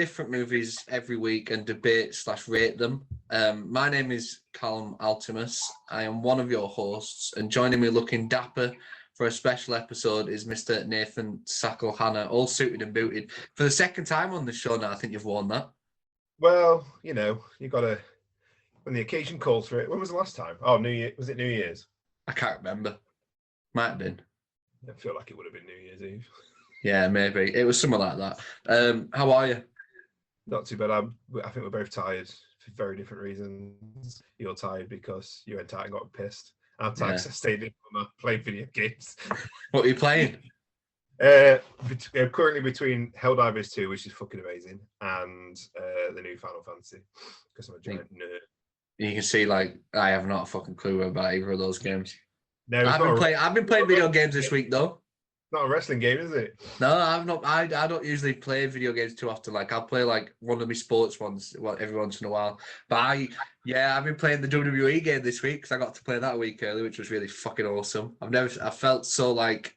different movies every week and debate/rate them. My name is Callum Altimus. I am one of your hosts, and joining me looking dapper for a special episode is Mr. Nathan Sackle-Hanna, all suited and booted. For the second time on the show now, I think you've worn that. Well, you got to, when the occasion calls for it. When was the last time? Oh, New Year. Was it New Year's? I can't remember. Might have been. I feel like it would have been New Year's Eve. Yeah, maybe. It was something like that. How are you? Not too bad. I think we're both tired for very different reasons. You're tired because you went out and got pissed. I'm tired because I stayed in playing video games. What are you playing? Currently between Helldivers 2, which is fucking amazing, and the new Final Fantasy, because I'm a giant nerd. You can see, like, I have not a fucking clue about either of those games. No, I've been playing video games this week, though. Not a wrestling game, is it? No, I've not. I don't usually play video games too often. Like, I'll play like one of my sports ones every once in a while. But I've been playing the WWE game this week because I got to play that a week early, which was really fucking awesome. I felt so like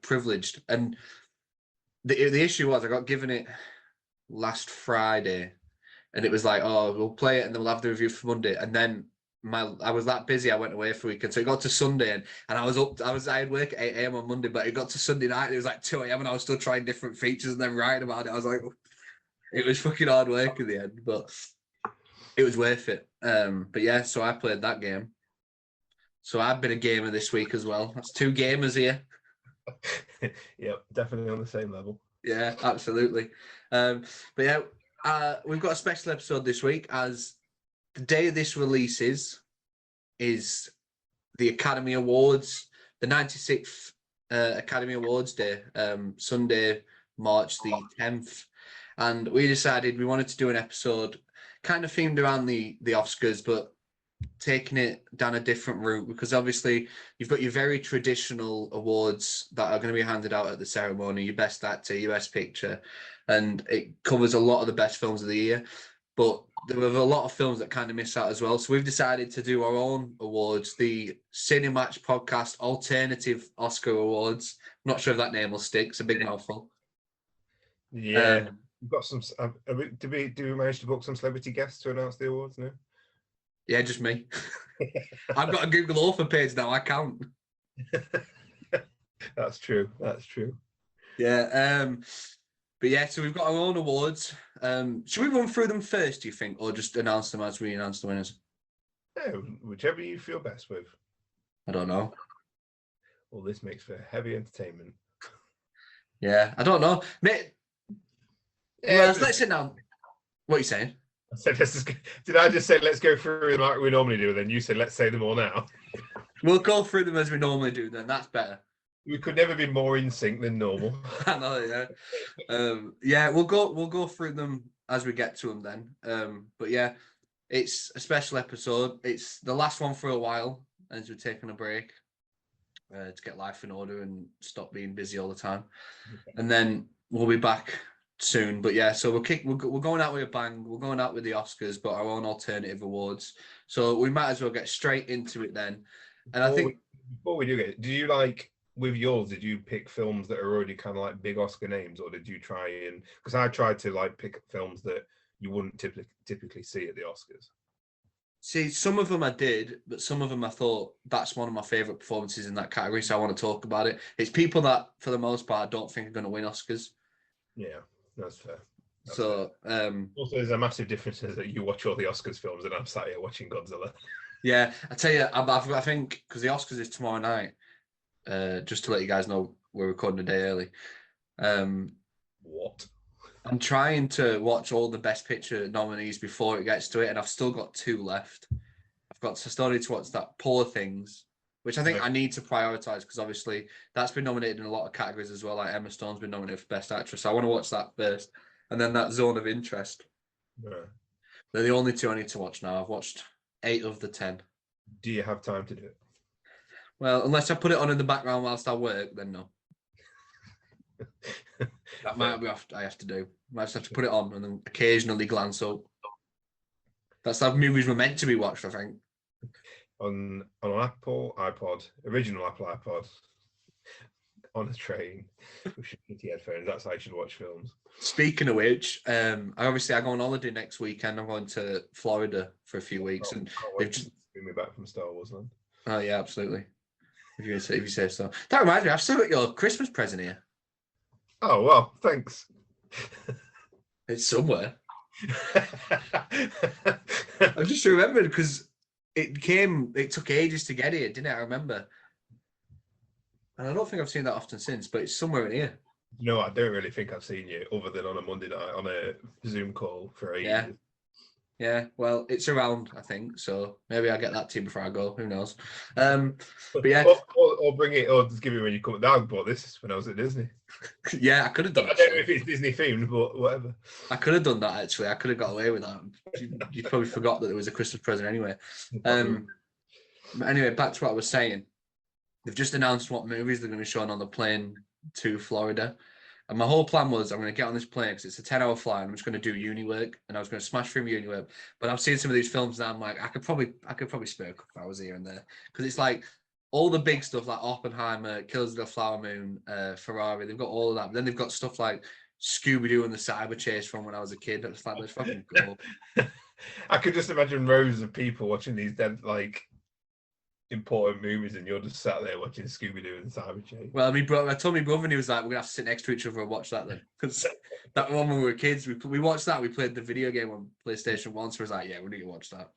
privileged. And the issue was I got given it last Friday, and it was like, oh, we'll play it and then we'll have the review for Monday. And then I was that busy, I went away for a weekend. So it got to Sunday and I had work at 8 a.m. on Monday, but it got to Sunday night and it was like 2 a.m. and I was still trying different features and then writing about it. I was like, it was fucking hard work in the end, but it was worth it. But yeah, so I played that game. So I've been a gamer this week as well. That's two gamers here. Yep, definitely on the same level. Yeah, absolutely. But yeah, we've got a special episode this week as the day this releases is the Academy Awards, the 96th Academy Awards Day, Sunday, March the 10th. And we decided we wanted to do an episode kind of themed around the Oscars, but taking it down a different route, because obviously you've got your very traditional awards that are going to be handed out at the ceremony, your best actor, your best picture, and it covers a lot of the best films of the year. But there were a lot of films that kind of miss out as well. So we've decided to do our own awards, the CineMatch Podcast Alternative Oscar Awards. I'm not sure if that name will stick. It's a big mouthful. Yeah. We've got some. Do we manage to book some celebrity guests to announce the awards now? Yeah, just me. I've got a Google Author page now. I count. That's true. Yeah. But yeah, so we've got our own awards. Should we run through them first, do you think, or just announce them as we announce the winners? No, whichever you feel best with. I don't know. Well, this makes for heavy entertainment. Yeah, I don't know. Mate, let's sit down. What are you saying? I said, did I just say let's go through them like we normally do? Then you said let's say them all now. We'll go through them as we normally do. Then that's better. We could never be more in sync than normal. I know, yeah. Yeah, we'll go through them as we get to them then. But yeah, it's a special episode. It's the last one for a while as we're taking a break to get life in order and stop being busy all the time. And then we'll be back soon. But yeah, so we're going out with a bang. We're going out with the Oscars, but our own alternative awards. So we might as well get straight into it then. And before we do it, do you like? With yours, did you pick films that are already kind of like big Oscar names, or did you try and? Because I tried to like pick films that you wouldn't typically see at the Oscars. See, some of them I did, but some of them I thought that's one of my favorite performances in that category, so I want to talk about it. It's people that, for the most part, I don't think are going to win Oscars. Yeah, that's fair. Fair. Also, there's a massive difference that you watch all the Oscars films, and I'm sat here watching Godzilla. Yeah, I tell you, I think because the Oscars is tomorrow night. Just to let you guys know, we're recording a day early. What? I'm trying to watch all the Best Picture nominees before it gets to it, and I've still got 2 left. Started to watch that Poor Things, which I think I need to prioritize because obviously that's been nominated in a lot of categories as well. Like Emma Stone's been nominated for Best Actress, so I want to watch that first, and then that Zone of Interest. Yeah. They're the only 2 I need to watch now. I've watched 8 of the 10. Do you have time to do it? Well, unless I put it on in the background whilst I work, then no. That might be what I have to do. I just have to put it on and then occasionally glance up. That's how movies were meant to be watched, I think. On an Apple iPod, original Apple iPod, on a train with shitty headphones. That's how you should watch films. Speaking of which, I go on holiday next weekend. I'm going to Florida for a few weeks, and Can't they've wait just. to bring me back from Star Wars Land. Oh yeah, absolutely. If you say so. That reminds me, I've still got your Christmas present here. Oh well, thanks. It's somewhere. I just remembered because it took ages to get here, didn't it? I remember. And I don't think I've seen that often since, but it's somewhere in here. You know, I don't really think I've seen you other than on a Monday night on a Zoom call for ages. Yeah. Yeah, well, it's around, I think, so maybe I'll get that to you before I go. Who knows? But yeah, or bring it, or just give it when you come. I bought this when I was at Disney. yeah, I could have done. I don't know if it's Disney themed, but whatever. I could have done that actually. I could have got away with that. You probably forgot that there was a Christmas present anyway. But anyway, back to what I was saying. They've just announced what movies they're going to be showing on the plane to Florida. And my whole plan was I'm going to get on this plane because it's a 10-hour flight. And I'm just going to do uni work, and I was going to smash through my uni work. But I've seen some of these films now. I'm like, I could probably spare a couple hours here and there because it's like all the big stuff like Oppenheimer, Killers of the Flower Moon, Ferrari. They've got all of that. But then they've got stuff like Scooby Doo and the Cyber Chase from when I was a kid. It's like, let's fucking go. I could just imagine rows of people watching these dead like important movies, and you're just sat there watching Scooby Doo and Cyber Chase. Well, I told my brother, and he was like, "We're gonna have to sit next to each other and watch that then." Because that one when we were kids, we watched that. We played the video game on PlayStation 1, so I was like, "Yeah, we need to watch that."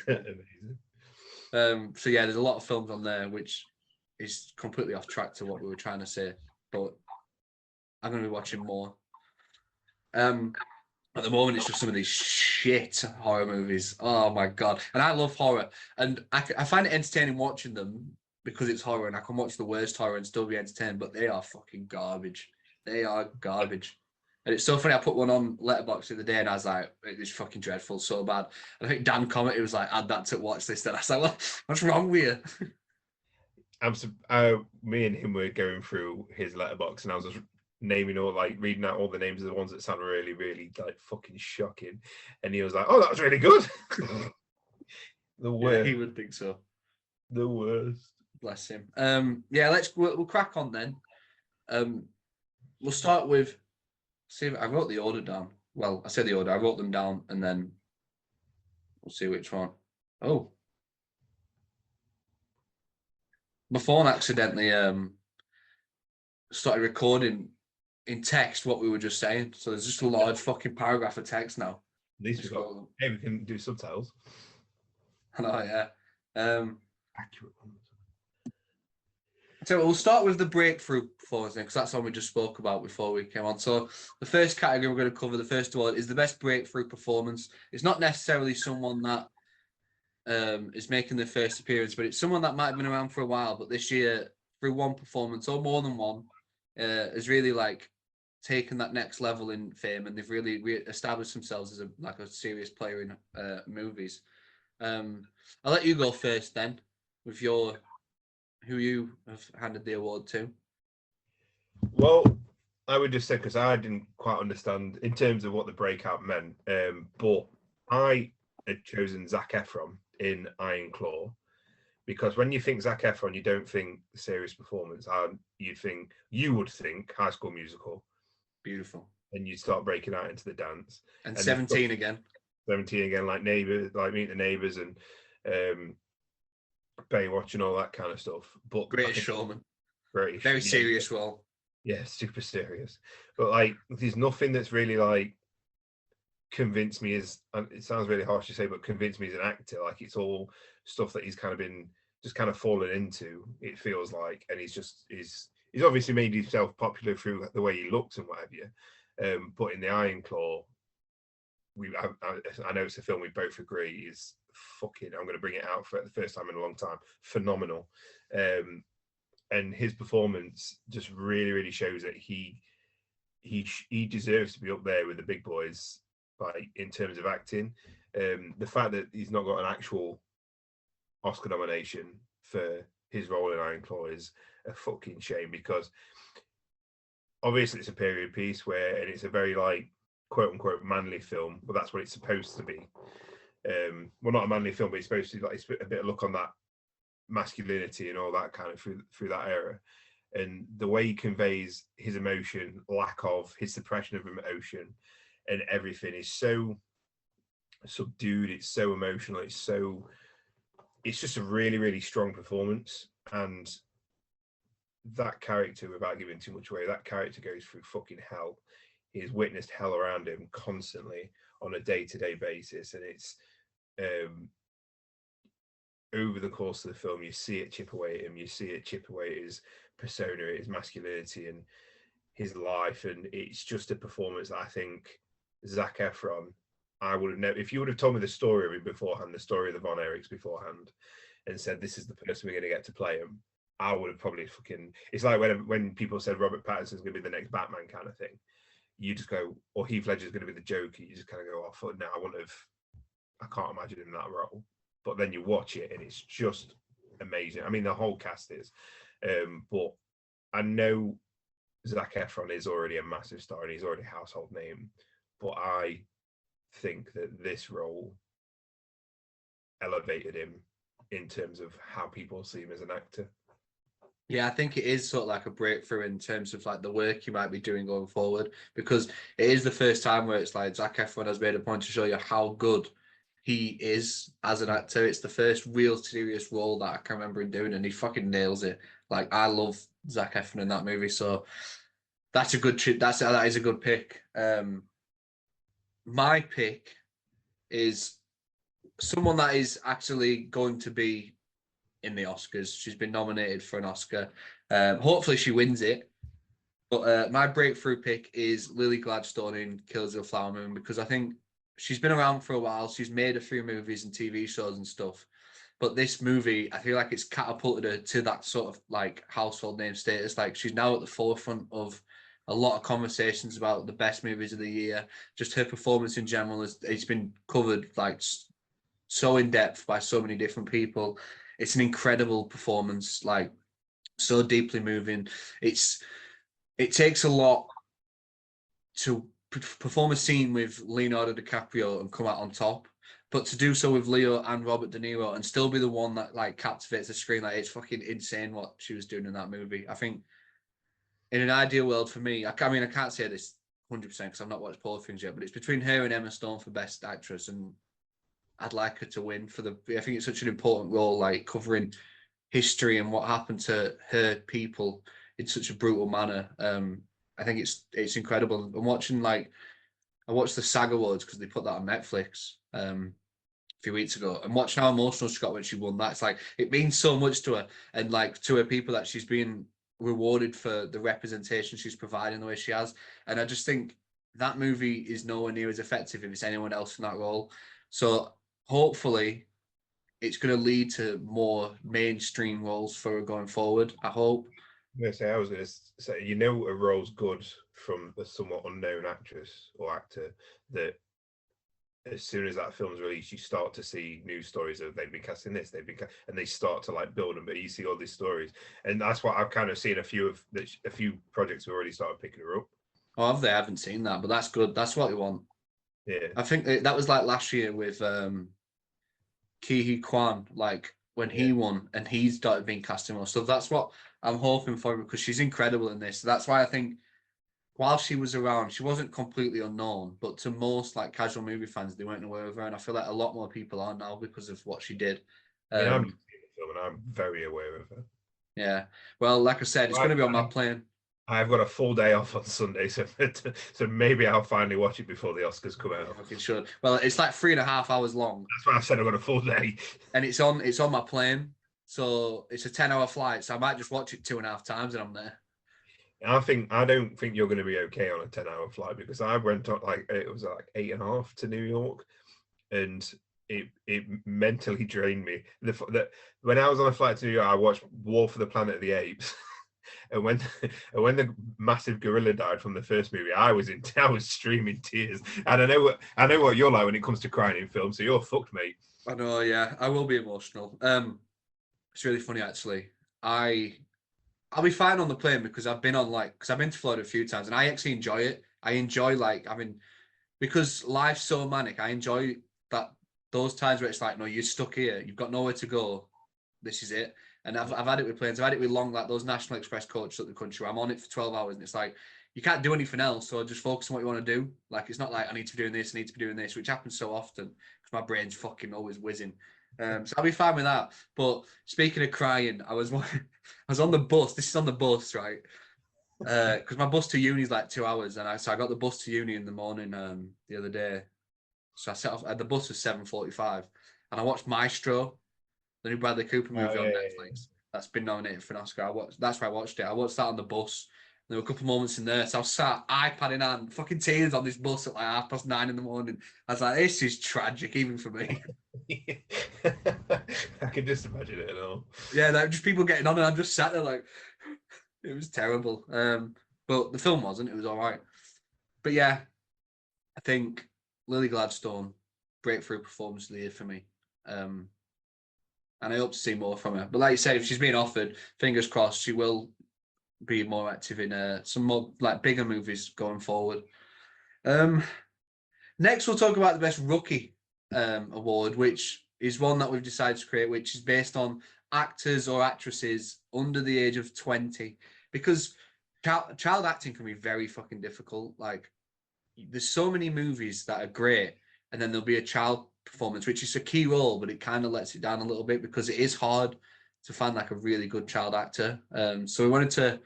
Amazing. So yeah, there's a lot of films on there, which is completely off track to what we were trying to say, but I'm gonna be watching more. At the moment, it's just some of these shit horror movies. Oh my god! And I love horror, and I find it entertaining watching them because it's horror, and I can watch the worst horror and still be entertained. But they are fucking garbage. They are garbage. And it's so funny. I put one on Letterboxd the other day, and I was like, "It's fucking dreadful, so bad." And I think Dan commented, was like, "Add that to watch list." And I was like, "What's wrong with you?" Me and him were going through his letterbox, and I was just naming all, like reading out all the names of the ones that sound really, really like fucking shocking. And he was like, "Oh, that was really good." The worst. Yeah, he would think so. The worst. Bless him. Yeah, we'll crack on then. We'll start with. See, I wrote the order down. Well, I said the order. I wrote them down, and then we'll see which one. Oh, my phone accidentally started recording in text what we were just saying. So there's just a large fucking paragraph of text now. At least we can do subtitles. I know, yeah. Accurate ones. So we'll start with the breakthrough performance because that's what we just spoke about before we came on. So the first category we're going to cover, the first one, is the best breakthrough performance. It's not necessarily someone that is making their first appearance, but it's someone that might have been around for a while, but this year, through one performance or more than one, has really like taken that next level in fame, and they've really established themselves as a serious player in movies. I'll let you go first then with who you have handed the award to. Well, I would just say, because I didn't quite understand in terms of what the breakout meant, but I had chosen Zac Efron in Iron Claw, because when you think Zac Efron, you don't think serious performance. You would think High School Musical. Beautiful. And you start breaking out into the dance. And 17 again. 17 again, like Neighbours, like Meet the Neighbours and Baywatch and all that kind of stuff. But Greatest Showman. British, very serious role. Yeah, super serious. But like, there's nothing that's really like convinced me as, it sounds really harsh to say, but convinced me as an actor. Like, it's all stuff that he's kind of been just kind of fallen into, it feels like, and he's obviously made himself popular through the way he looks and what have you. But in the Iron Claw, I know it's a film we both agree is fucking, I'm going to bring it out for the first time in a long time, phenomenal. And his performance just really, really shows that he deserves to be up there with the big boys, like in terms of acting. The fact that he's not got an actual Oscar nomination for his role in Iron Claw is a fucking shame, because obviously it's a period piece and it's a very like quote unquote manly film, but that's what it's supposed to be. Well, not a manly film, but it's supposed to like a bit of look on that masculinity and all that kind of through that era. and the way he conveys his emotion, lack of his suppression of emotion, and everything is so subdued. It's so emotional. It's just a really, really strong performance. And that character, without giving too much away, that character goes through fucking hell. He's witnessed hell around him constantly on a day-to-day basis, and it's over the course of the film, you see it chip away at him. You see it chip away at his persona, his masculinity, and his life. And it's just a performance that I think Zac Efron, I would have never, if you would have told me the story of him beforehand, the story of the Von Erichs beforehand, and said, this is the person we're going to get to play him, I would have probably fucking, it's like when people said Robert Pattinson's going to be the next Batman kind of thing. You just go, or Heath Ledger's going to be the Joker. You just kind of go, oh, no, I can't imagine him in that role. But then you watch it and it's just amazing. I mean, the whole cast is. But I know Zac Efron is already a massive star and he's already a household name. But I think that this role elevated him in terms of how people see him as an actor. Yeah, I think it is sort of like a breakthrough in terms of like the work you might be doing going forward, because it is the first time where it's like Zac Efron has made a point to show you how good he is as an actor. It's the first real serious role that I can remember him doing, and he fucking nails it. Like, I love Zac Efron in that movie, so that's a good that is a good pick. My pick is someone that is actually going to be in the Oscars. She's been nominated for an Oscar. Hopefully she wins it. But my breakthrough pick is Lily Gladstone in Killers of the Flower Moon, because I think she's been around for a while. She's made a few movies and TV shows and stuff. But this movie, I feel like it's catapulted her to that sort of like household name status. Like, she's now at the forefront of a lot of conversations about the best movies of the year. Just her performance in general it's been covered like so in depth by so many different people. It's an incredible performance, like so deeply moving. It takes a lot to perform a scene with Leonardo DiCaprio and come out on top, but to do so with Leo and Robert De Niro and still be the one that like captivates the screen, like, it's fucking insane what she was doing in that movie. I think in an ideal world for me, I mean, I can't say this 100% because I've not watched Poor Things yet, but it's between her and Emma Stone for Best Actress, and I'd like her to win for I think it's such an important role, like covering history and what happened to her people in such a brutal manner. I think it's incredible. I'm watching, like, I watched the SAG Awards because they put that on Netflix a few weeks ago, and watching how emotional she got when she won that. It's like, it means so much to her, and like to her people, that she's being rewarded for the representation she's providing the way she has. And I just think that movie is nowhere near as effective if it's anyone else in that role. So hopefully it's going to lead to more mainstream roles for her going forward, I hope. I was going to say, you know, a role's good from a somewhat unknown actress or actor that as soon as that film's released, you start to see news stories of they've been casting this, and they start to like build them. But you see all these stories, and that's what I've kind of seen. A few projects have already started picking her up. Oh, have they? I haven't seen that, but that's good. That's what we want. Yeah, I think that was like last year with Ke Huy Quan, like when he won and he's started being cast in more stuff. That's what I'm hoping for, because she's incredible in this. That's why I think while she was around, she wasn't completely unknown, but to most like casual movie fans, they weren't aware of her. And I feel like a lot more people are now because of what she did. I mean, I'm seeing the film and I'm very aware of her. Yeah. Well, like I said, it's going to be on my plane. I've got a full day off on Sunday, so maybe I'll finally watch it before the Oscars come out. Okay, sure. Well, it's like 3.5 hours long. That's why I said I've got a full day. And it's on my plane. So it's a 10-hour flight. So I might just watch it 2.5 times and I'm there. I don't think you're going to be okay on a 10-hour flight, because I went on it was like 8.5 to New York, and it mentally drained me. When I was on a flight to New York, I watched War for the Planet of the Apes. And when the massive gorilla died from the first movie, I was streaming tears. And I know what you're like when it comes to crying in films, so you're fucked, mate. I know, yeah. I will be emotional. It's really funny actually. I'll be fine on the plane because I've been to Florida a few times and I actually enjoy it. I enjoy because life's so manic, I enjoy those times where it's like, no, you're stuck here, you've got nowhere to go. This is it. And I've had it with planes. I've had it with long, like those National Express coaches up the country. I'm on it for 12 hours, and it's like you can't do anything else. So just focus on what you want to do. Like it's not like I need to be doing this, I need to be doing this, which happens so often because my brain's fucking always whizzing. So I'll be fine with that. But speaking of crying, I was on the bus. This is on the bus, right? Because my bus to uni is like 2 hours, and so I got the bus to uni in the morning the other day. So I set off. The bus was 7:45, and I watched Maestro, the new Bradley Cooper movie on Netflix. That's been nominated for an Oscar. That's where I watched it. I watched that on the bus. There were a couple of moments in there, so I was sat iPad in hand, fucking tears on this bus at like 9:30 in the morning. I was like, this is tragic, even for me. I can just imagine it at all. Yeah, like just people getting on, and I'm just sat there like. It was terrible. But the film wasn't. It was all right. But yeah, I think Lily Gladstone, breakthrough performance of the year for me. And I hope to see more from her. But like you said, if she's being offered, fingers crossed, she will be more active in some more like bigger movies going forward. Next, we'll talk about the best rookie award, which is one that we've decided to create, which is based on actors or actresses under the age of 20, because child acting can be very fucking difficult. Like there's so many movies that are great, and then there'll be a child performance, which is a key role, but it kind of lets it down a little bit because it is hard to find like a really good child actor. So we wanted to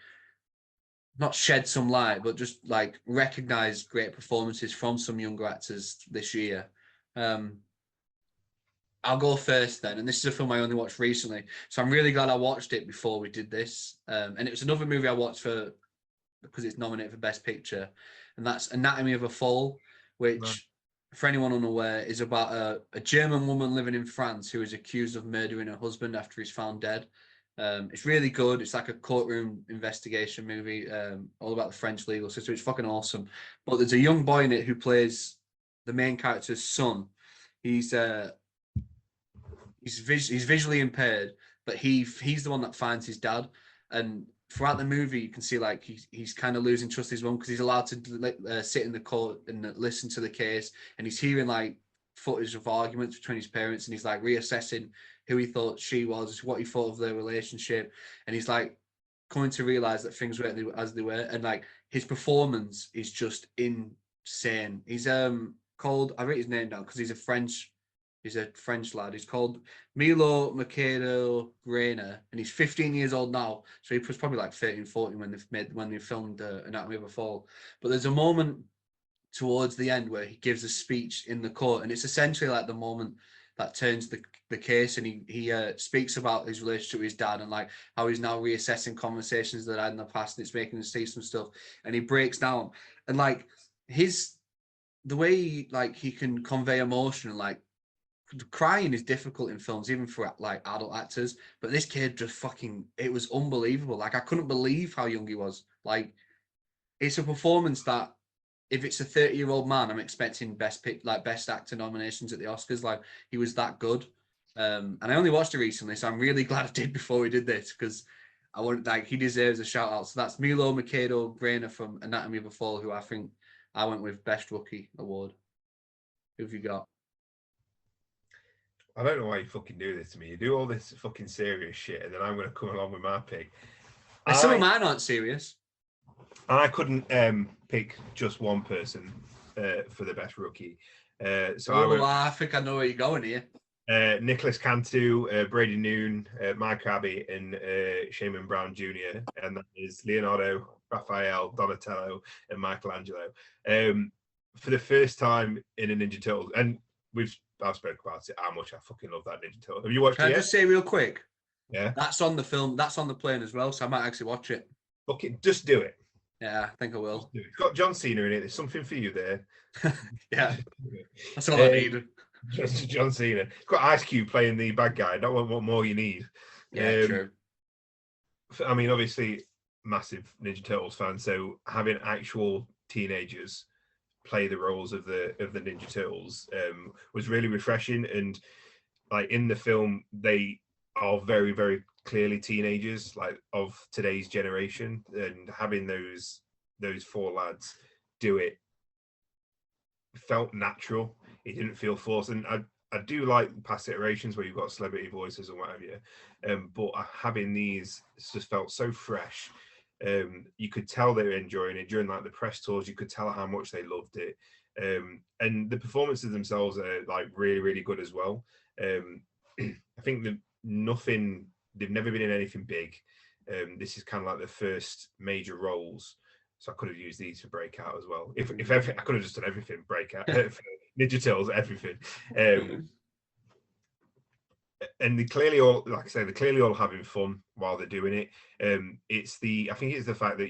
not shed some light, but just like recognize great performances from some younger actors this year. I'll go first then, and this is a film I only watched recently, so I'm really glad I watched it before we did this. And it was another movie I watched because it's nominated for Best Picture, and that's Anatomy of a Fall, which, for anyone unaware, is about a German woman living in France who is accused of murdering her husband after he's found dead. It's really good. It's like a courtroom investigation movie, all about the French legal system. It's fucking awesome. But there's a young boy in it who plays the main character's son. He's visually impaired, but he's the one that finds his dad. And throughout the movie, you can see like he's kind of losing trust in his mum because he's allowed to sit in the court and listen to the case, and he's hearing like footage of arguments between his parents, and he's like reassessing who he thought she was, what he thought of their relationship, and he's like coming to realize that things weren't as they were, and like his performance is just insane. He's called, I wrote his name down because he's a French lad. He's called Milo Macedo Grainer, and he's 15 years old now. So he was probably like 13, 14 when they filmed Anatomy of a Fall. But there's a moment towards the end where he gives a speech in the court, and it's essentially like the moment that turns the case, and he speaks about his relationship with his dad and like how he's now reassessing conversations that I had in the past, and it's making him see some stuff, and he breaks down, and like the way he can convey emotion, like crying is difficult in films, even for like adult actors, but this kid just it was unbelievable. Like I couldn't believe how young he was. Like it's a performance that if it's a 30-year-old man, I'm expecting best actor nominations at the Oscars. Like he was that good. And I only watched it recently, so I'm really glad I did before we did this, because I want he deserves a shout out. So that's Milo Macedo Grainer from Anatomy of a Fall, who I think I went with Best Rookie Award. Who have you got? I don't know why you fucking do this to me. You do all this fucking serious shit, and then I'm going to come along with my pick. Some of mine aren't serious. I couldn't pick just one person for the best rookie. I think I know where you're going here. Nicholas Cantu, Brady Noon, Mike Abbey, and Shaman Brown Jr. And that is Leonardo, Raphael, Donatello, and Michelangelo. For the first time in a Ninja Turtles, and I've spoken about it, how much I fucking love that Ninja Turtle. Have you watched it yet? Can I just say real quick? Yeah. That's on the film. That's on the plane as well, so I might actually watch it. Fucking just do it. Yeah, I think I will. It's got John Cena in it. There's something for you there. Yeah. That's all I need. John Cena. It's got Ice Cube playing the bad guy. Don't want what more you need. Yeah, true. I mean, obviously, massive Ninja Turtles fan, so having actual teenagers play the roles of the Ninja Turtles was really refreshing. And like in the film, they are very, very clearly teenagers, like of today's generation, and having those four lads do it felt natural. It didn't feel forced. And I do like past iterations where you've got celebrity voices and whatever, but having these just felt so fresh. You could tell they were enjoying it during like the press tours. You could tell how much they loved it, and the performances themselves are like really, really good as well. I think that they've never been in anything big. This is kind of like the first major roles, so I could have used these for Breakout as well. If everything, I could have just done everything Breakout. Ninja Turtles, everything. And they clearly all, like I say, they're clearly all having fun while they're doing it. I think it's the fact that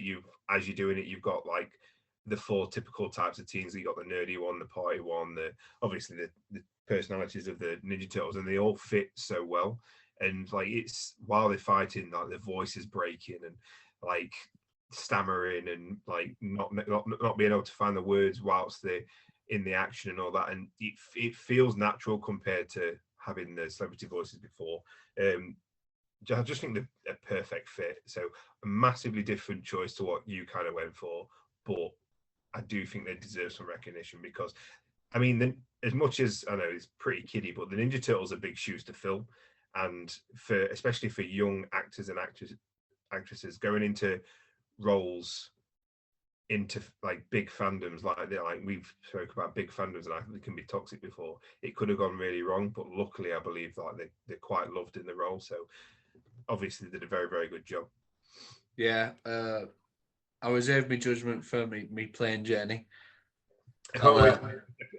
as you're doing it, you've got like the four typical types of teens. You got the nerdy one, the party one, obviously the personalities of the Ninja Turtles, and they all fit so well. And like it's while they're fighting, like their voice is breaking and like stammering and like not being able to find the words whilst they're in the action and all that, and it feels natural compared to having the celebrity voices before. I just think they're a perfect fit. So a massively different choice to what you kind of went for, but I do think they deserve some recognition because, I mean, as much as I know it's pretty kiddie, but the Ninja Turtles are big shoes to fill, and especially for young actors and actresses going into roles into like big fandoms, like we've spoke about big fandoms and they can be toxic before. It could have gone really wrong, but luckily I believe like they're quite loved in the role, so obviously they did a very, very good job. Yeah, I reserve my judgment for me playing Jenny.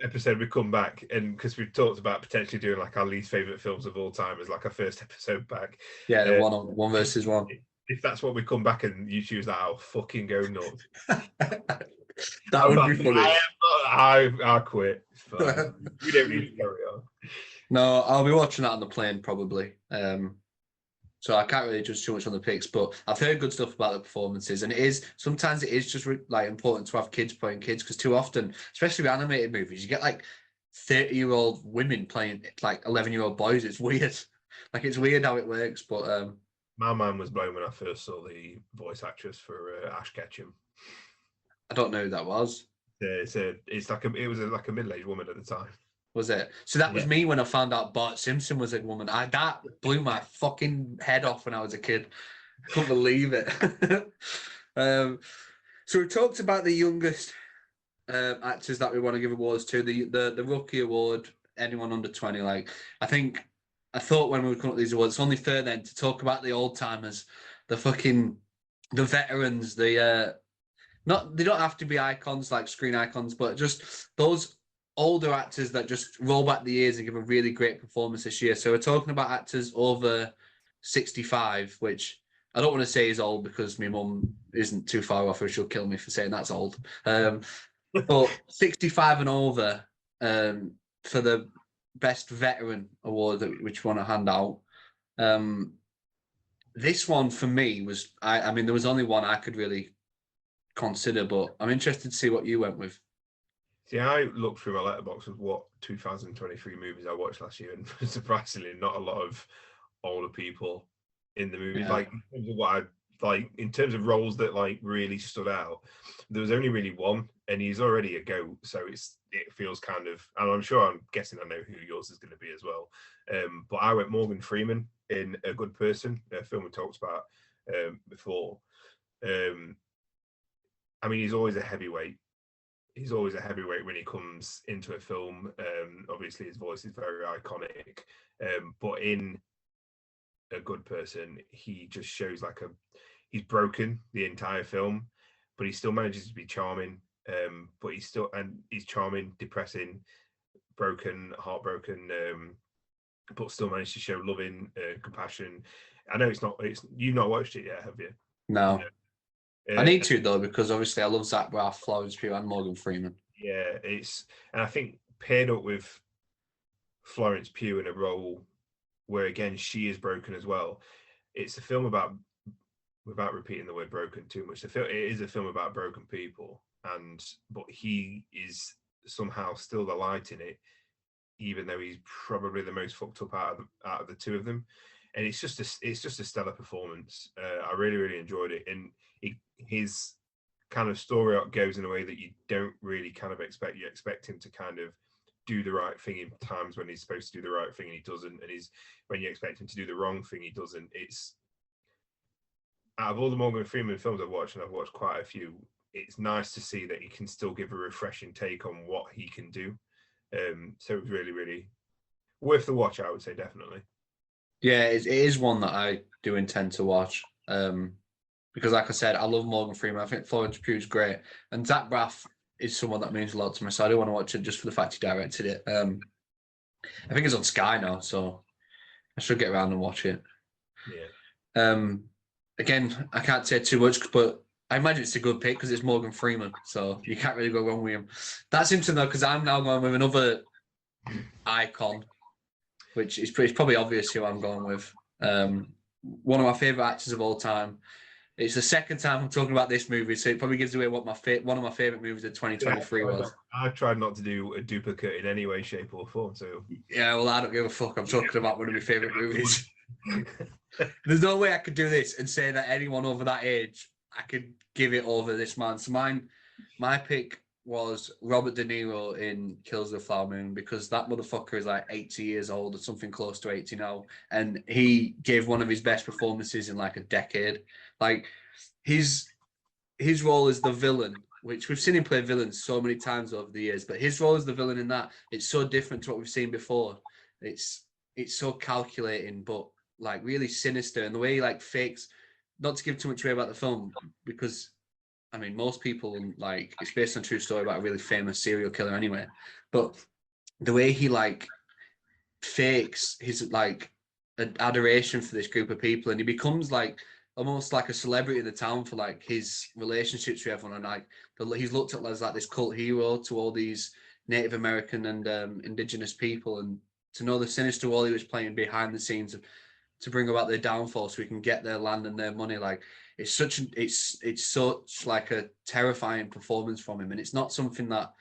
Episode we come back, and because we've talked about potentially doing like our least favorite films of all time as like our first episode back. Yeah, one versus one. If that's what we come back and you choose that, I'll fucking go nuts. That would be funny. I'll quit. It's fine. We don't need to carry on. No, I'll be watching that on the plane probably. So I can't really judge too much on the picks, but I've heard good stuff about the performances, and sometimes it is just like important to have kids playing kids, because too often, especially with animated movies, you get like 30-year-old women playing like 11-year-old boys. It's weird. Like it's weird how it works, but my mind was blown when I first saw the voice actress for Ash Ketchum. I don't know who that was. It was like a middle-aged woman at the time. Was it? So that was me when I found out Bart Simpson was a woman. That blew my fucking head off when I was a kid. I couldn't believe it. So we talked about the youngest actors that we want to give awards to. The Rookie Award, anyone under 20. Like I thought when we were coming up with these awards, it's only fair then to talk about the old timers, the veterans, they don't have to be icons like screen icons, but just those older actors that just roll back the years and give a really great performance this year. So we're talking about actors over 65, which I don't want to say is old because my mum isn't too far off, or she'll kill me for saying that's old. But 65 and over for the best veteran award which we want to hand out. This one for me was, I mean, there was only one I could really consider, but I'm interested to see what you went with. See, I looked through my letterbox of what 2023 movies I watched last year, and surprisingly, not a lot of older people in the movies. Yeah. Like in terms of what I like, in terms of roles that like really stood out, there was only really one, and he's already a GOAT, so it feels kind of. And I'm guessing I know who yours is going to be as well. But I went Morgan Freeman in A Good Person, a film we talked about before. I mean, he's always a heavyweight. He's always a heavyweight when he comes into a film. Obviously, his voice is very iconic. But in A Good Person, he just shows like he's broken the entire film, but he still manages to be charming. But he's charming, depressing, broken, heartbroken, but still managed to show loving, compassion. I know you've not watched it yet, have you? No. I need to though, because obviously I love Zach Braff, Florence Pugh, and Morgan Freeman. Yeah, and I think paired up with Florence Pugh in a role where again she is broken as well. It's a film about, without repeating the word broken too much, it is a film about broken people, but he is somehow still the light in it, even though he's probably the most fucked up out of the two of them. And it's just a stellar performance. I really, really enjoyed it, and his kind of story arc goes in a way that you don't really kind of expect. You expect him to kind of do the right thing in times when he's supposed to do the right thing and he doesn't, and when you expect him to do the wrong thing, he doesn't. It's out of all the Morgan Freeman films I've watched, and I've watched quite a few, it's nice to see that he can still give a refreshing take on what he can do. So it was really, really worth the watch, I would say, definitely. Yeah, it is one that I do intend to watch. Because like I said, I love Morgan Freeman. I think Florence Pugh's great. And Zach Braff is someone that means a lot to me. So I do want to watch it just for the fact he directed it. I think it's on Sky now, so I should get around and watch it. Yeah. Again, I can't say too much, but I imagine it's a good pick because it's Morgan Freeman. So you can't really go wrong with him. That's interesting though, because I'm now going with another icon, which is probably obvious who I'm going with. One of my favorite actors of all time. It's the second time I'm talking about this movie, so it probably gives away what one of my favorite movies of 2023 was. I tried not to do a duplicate in any way, shape, or form. So yeah, well, I don't give a fuck. I'm talking about one of my favorite movies. There's no way I could do this and say that anyone over that age, I could give it over this man. So my pick was Robert De Niro in Kills of the Flower Moon, because that motherfucker is like 80 years old or something close to 80 now. And he gave one of his best performances in like a decade. Like his role as the villain, which we've seen him play villains so many times over the years, but his role as the villain in that, it's so different to what we've seen before. It's so calculating, but like really sinister. And the way he like fakes, not to give too much away about the film, because I mean, most people, like, it's based on a true story about a really famous serial killer anyway. But the way he, like, fakes his, like, adoration for this group of people, and he becomes, like, almost like a celebrity in the town for, like, his relationships with everyone. And, like, he's looked at as, like, this cult hero to all these Native American and indigenous people. And to know the sinister role he was playing behind the scenes to bring about their downfall so we can get their land and their money, like, it's such like a terrifying performance from him, and it's not something that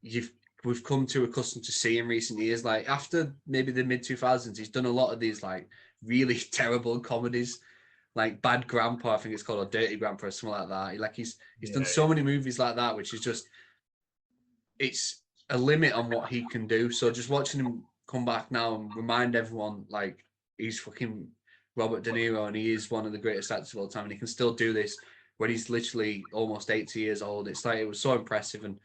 we've come to accustomed to see in recent years. Like after maybe the mid 2000s, he's done a lot of these like really terrible comedies, like Bad Grandpa, I think it's called, or Dirty Grandpa, or something like that. He's done so many movies like that, which is just, it's a limit on what he can do. So just watching him come back now and remind everyone, like, he's fucking Robert De Niro, and he is one of the greatest actors of all time, and he can still do this when he's literally almost 80 years old. It's like, it was so impressive, and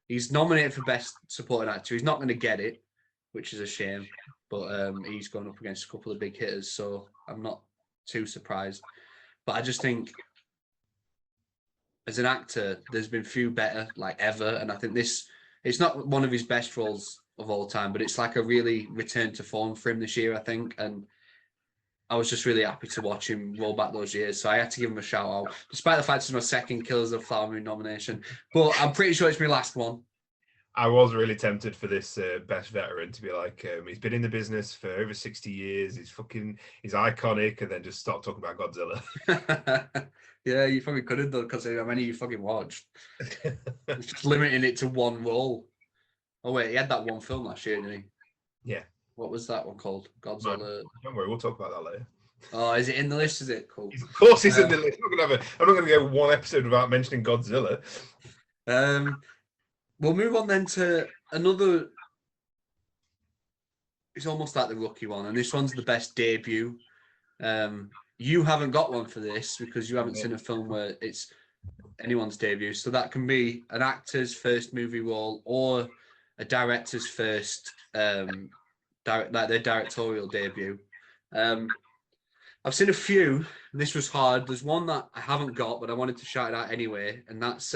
he's nominated for Best Supporting Actor. He's not going to get it, which is a shame, but he's going up against a couple of big hitters, so I'm not too surprised. But I just think, as an actor, there's been few better, like, ever, and I think it's not one of his best roles of all time, but it's like a really return to form for him this year, I think, and I was just really happy to watch him roll back those years. So I had to give him a shout out, despite the fact it's my second Killers of the Flower Moon nomination. But I'm pretty sure it's my last one. I was really tempted for this best veteran to be like, he's been in the business for over 60 years. He's iconic, and then just start talking about Godzilla. Yeah, you probably could have done, because how many you fucking watched. It's just limiting it to one role. Oh wait, he had that one film last year, didn't he? Yeah. What was that one called? Godzilla. Don't worry, we'll talk about that later. Oh, is it in the list? Is it cool? Of course, he's in the list. I'm not going to go one episode without mentioning Godzilla. We'll move on then to another. It's almost like the rookie one, and this one's the best debut. You haven't got one for this because you haven't seen a film where it's anyone's debut. So that can be an actor's first movie role or a director's first. Like their directorial debut. I've seen a few, and this was hard. There's one that I haven't got, but I wanted to shout it out anyway, and that's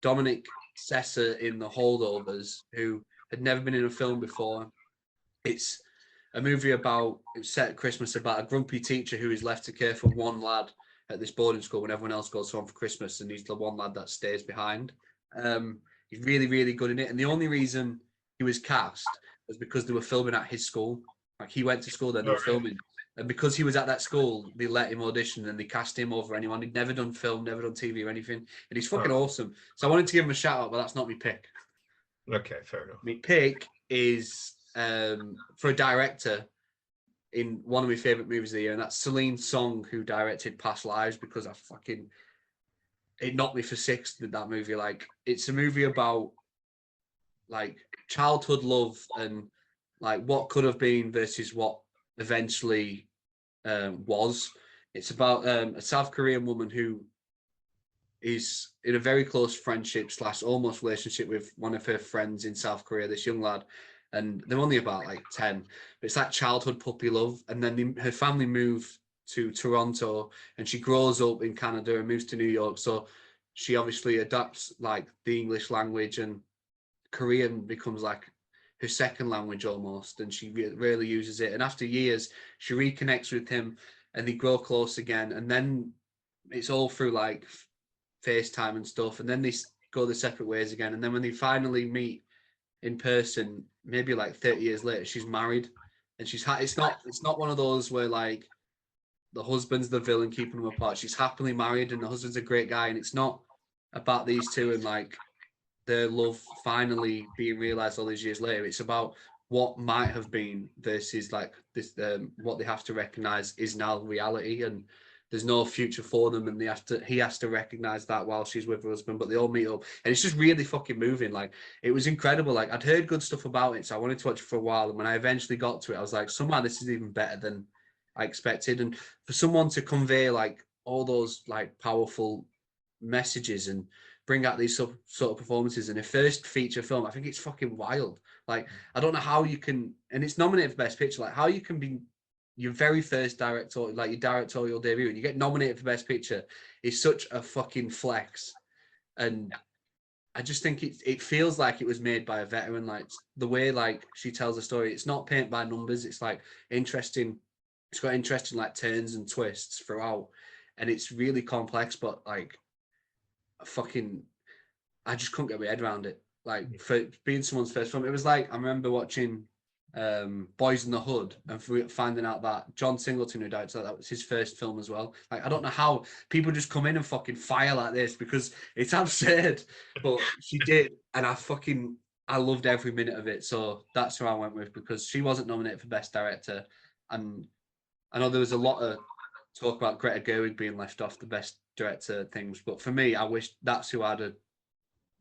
Dominic Sessa in The Holdovers, who had never been in a film before. It's a movie it's set at Christmas, about a grumpy teacher who is left to care for one lad at this boarding school when everyone else goes home for Christmas, and he's the one lad that stays behind. He's really, really good in it, and the only reason he was cast was because they were filming at his school. Like, he went to school, then they were filming. And because he was at that school, they let him audition and they cast him over anyone. He'd never done film, never done TV or anything. And he's fucking awesome. So I wanted to give him a shout out, but that's not my pick. Okay, fair enough. My pick is for a director in one of my favourite movies of the year, and that's Celine Song, who directed Past Lives, because it knocked me for six, that movie. Like, it's a movie about like childhood love and like what could have been versus what eventually was. It's about a South Korean woman who is in a very close friendship slash almost relationship with one of her friends in South Korea, this young lad, and they're only about like 10, but it's that childhood puppy love. And then her family move to Toronto and she grows up in Canada and moves to New York. So she obviously adapts like the English language, and Korean becomes like her second language almost, and she really uses it. And after years, she reconnects with him and they grow close again. And then it's all through like FaceTime and stuff. And then they go their separate ways again. And then when they finally meet in person, maybe like 30 years later, she's married, and it's not one of those where like the husband's the villain keeping them apart. She's happily married and the husband's a great guy, and it's not about these two and like their love finally being realized all these years later. It's about what might have been versus like this what they have to recognize is now reality, and there's no future for them, and he has to recognize that while she's with her husband. But they all meet up, and it's just really fucking moving. Like, it was incredible. Like, I'd heard good stuff about it, so I wanted to watch it for a while, and when I eventually got to it, I was like, somehow this is even better than I expected. And for someone to convey like all those like powerful messages and bring out these sort of performances in a first feature film, I think it's fucking wild. Like, I don't know how you can, and it's nominated for Best Picture, like how you can be your very first like your directorial debut and you get nominated for Best Picture is such a fucking flex. And I just think it feels like it was made by a veteran. Like, the way like she tells the story, it's not paint by numbers. It's like interesting. It's got interesting like turns and twists throughout, and it's really complex. But like, fucking, I just couldn't get my head around it. Like, for being someone's first film, it was like I remember watching Boys in the Hood and finding out that John Singleton, who died, so that was his first film as well. Like, I don't know how people just come in and fucking fire like this because it's absurd, but she did, and I loved every minute of it. So that's who I went with, because she wasn't nominated for Best Director, and I know there was a lot of talk about Greta Gerwig being left off the Best Director things, but for me, I wish that's who I'd have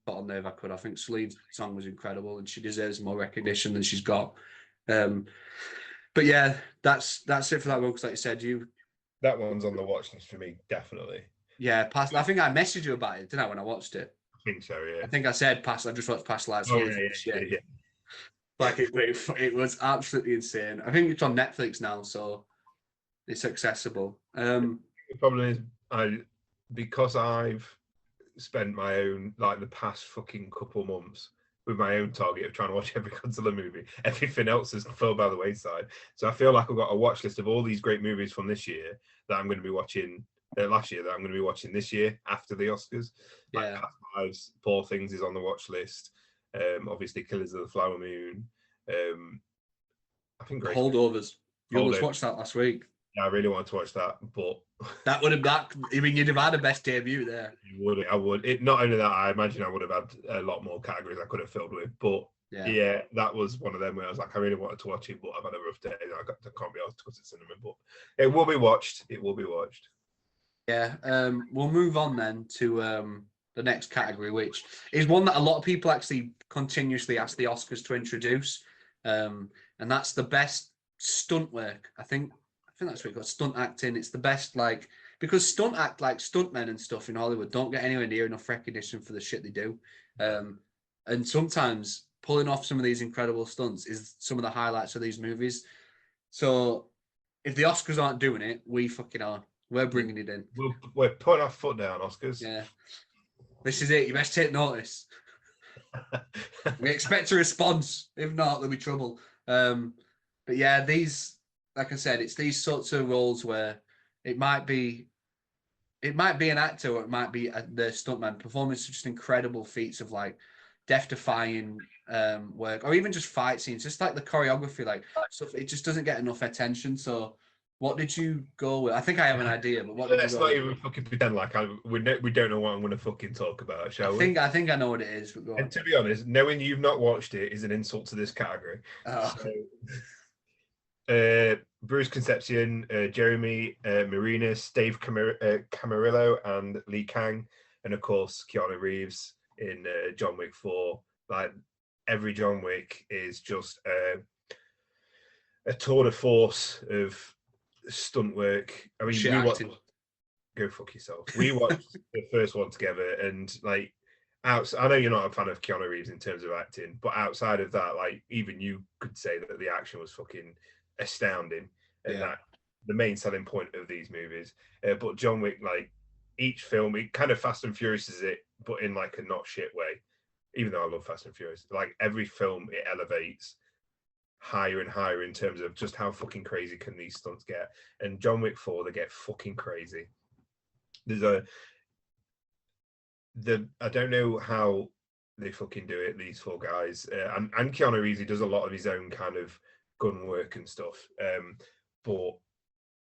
put on there if I could. I think Celine's song was incredible, and she deserves more recognition than she's got. But yeah, that's it for that one. Because like you said, that one's on the watch list for me, definitely. Yeah, past. I think I messaged you about it, didn't I, when I watched it? I think so, yeah. I think I said past. I just watched Past Lives. Oh yeah. Like, it was absolutely insane. I think it's on Netflix now, so it's accessible. The problem is, because I've spent my own, like, the past fucking couple months with my own target of trying to watch every Godzilla movie. Everything else has fell by the wayside. So I feel like I've got a watch list of all these great movies from this year that I'm going to be watching, last year, that I'm going to be watching this year after the Oscars. Like, Yeah. Past Lives, Poor Things is on the watch list. Obviously, Killers of the Flower Moon. I think Grace Holdovers. You almost Holdovers. watched that last week. Yeah, I really wanted to watch that, but That would have I mean, you'd have had a best debut there. I would. It, not only that, I imagine I would have had a lot more categories I could have filled with. But yeah, that was one of them where I was like, I really wanted to watch it, but I've had a rough day and I can't be able to go to cinema. But it will be watched. It will be watched. Yeah. We'll move on then to the next category, which is one that a lot of people actually continuously ask the Oscars to introduce, and that's the best stunt work. I think that's what it got, stunt acting. It's the best, like, because stuntmen and stuff in Hollywood don't get anywhere near enough recognition for the shit they do. And sometimes pulling off some of these incredible stunts is some of the highlights of these movies. So if the Oscars aren't doing it, we fucking are. We're bringing it in. We're putting our foot down, Oscars. Yeah. This is it. You best take notice. We expect a response. If not, there'll be trouble. But yeah, these, like I said, it's these sorts of roles where it might be an actor or it might be the stuntman performing just incredible feats of like death-defying work, or even just fight scenes, just like the choreography, like stuff. It just doesn't get enough attention. So, what did you go with? I think I have an idea, but what did Let's you go not with? even fucking pretend like we don't know what I'm going to fucking talk about, shall we? I think I know what it is. But go on. And to be honest, knowing you've not watched it is an insult to this category. Oh. So, Bruce Concepcion, Jeremy Marinas, Dave Camarillo, and Lee Kang, and of course Keanu Reeves in John Wick 4. Like, every John Wick is just a tour de force of stunt work. I mean, Shit we watched. acting. Go fuck yourself. We watched the first one together, and like, I know you're not a fan of Keanu Reeves in terms of acting, but outside of that, like, even you could say that the action was fucking astounding, and that the main selling point of these movies. But John Wick, like, each film, it kind of Fast and Furious is it, but in like a not shit way. Even though I love Fast and Furious, like every film, it elevates higher and higher in terms of just how fucking crazy can these stunts get. And John Wick 4, they get fucking crazy. There's I don't know how they fucking do it, these four guys. And Keanu Reeves, he does a lot of his own kind of gun work and stuff. But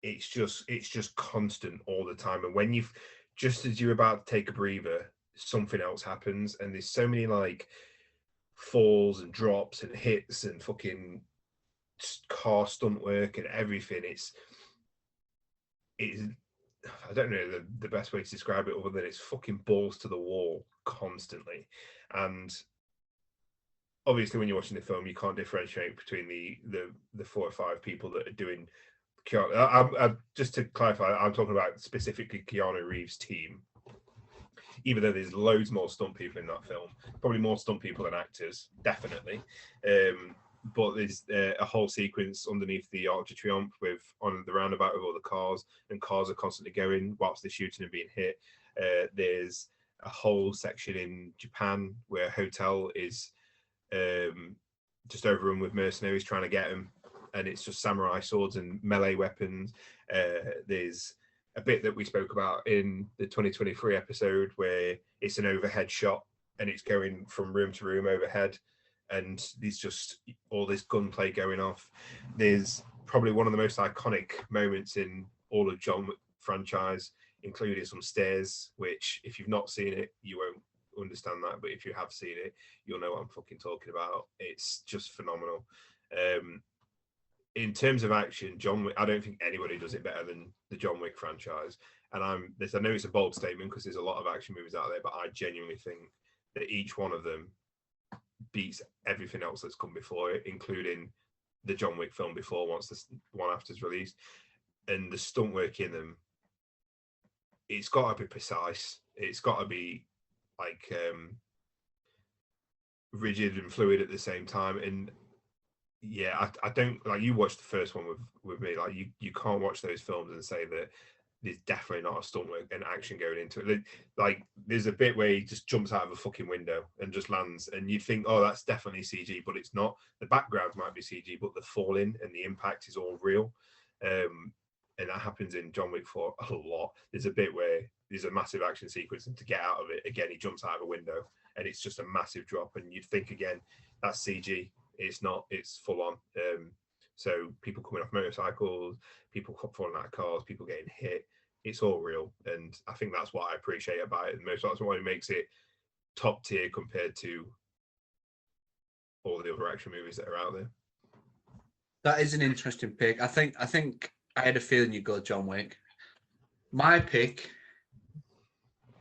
it's just constant all the time. And when just as you're about to take a breather, something else happens. And there's so many like falls and drops and hits and fucking car stunt work and everything. It's I don't know the best way to describe it other than it's fucking balls to the wall constantly. And obviously when you're watching the film, you can't differentiate between the 4 or 5 people that are doing Keanu. Just to clarify, I'm talking about specifically Keanu Reeves' team, even though there's loads more stunt people in that film, probably more stunt people than actors, definitely. But there's a whole sequence underneath the Arc de Triomphe on the roundabout with all the cars, and cars are constantly going whilst they're shooting and being hit. There's a whole section in Japan where a hotel is just overrun with mercenaries trying to get them, and it's just samurai swords and melee weapons. There's a bit that we spoke about in the 2023 episode where it's an overhead shot and it's going from room to room overhead, and there's just all this gunplay going off. There's probably one of the most iconic moments in all of John Wick franchise, including some stairs, which if you've not seen it, you won't understand that. But if you have seen it, you'll know what I'm fucking talking about. It's just phenomenal. In terms of action, John Wick, I don't think anybody does it better than the John Wick franchise. And I know it's a bold statement because there's a lot of action movies out there, but I genuinely think that each one of them beats everything else that's come before it, including the John Wick film before, once this one after's released. And the stunt work in them, it's got to be precise. It's got to be like rigid and fluid at the same time. And yeah, I don't, like, you watched the first one with me, like you can't watch those films and say that there's definitely not a stunt work and action going into it. Like there's a bit where he just jumps out of a fucking window and just lands, and you'd think, oh, that's definitely CG, but it's not. The background might be CG, but the falling and the impact is all real. And that happens in John Wick 4 a lot. There's a bit where there's a massive action sequence, and to get out of it, again, he jumps out of a window, and it's just a massive drop. And you'd think, again, that's CG. It's not. It's full on. So people coming off motorcycles, people falling out of cars, people getting hit. It's all real, and I think that's what I appreciate about it the most. That's what makes it top tier compared to all the other action movies that are out there. That is an interesting pick. I think I had a feeling you'd go John Wick. My pick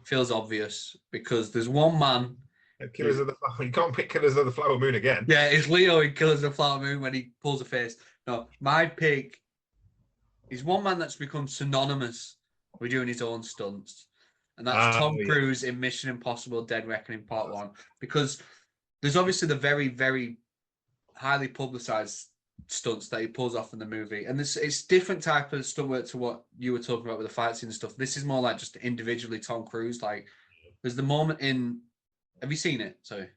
feels obvious because there's one man. Killers of the Flower. You can't pick Killers of the Flower Moon again. Yeah, it's Leo in Killers of the Flower Moon when he pulls a face. No, my pick is one man that's become synonymous with doing his own stunts, and that's Tom Cruise in Mission Impossible: Dead Reckoning Part 1. Because there's obviously the very, very highly publicized stunts that he pulls off in the movie, and it's different type of stunt work to what you were talking about with the fight scene and stuff. This is more like just individually Tom Cruise. Like there's the moment in, have you seen it? Sorry.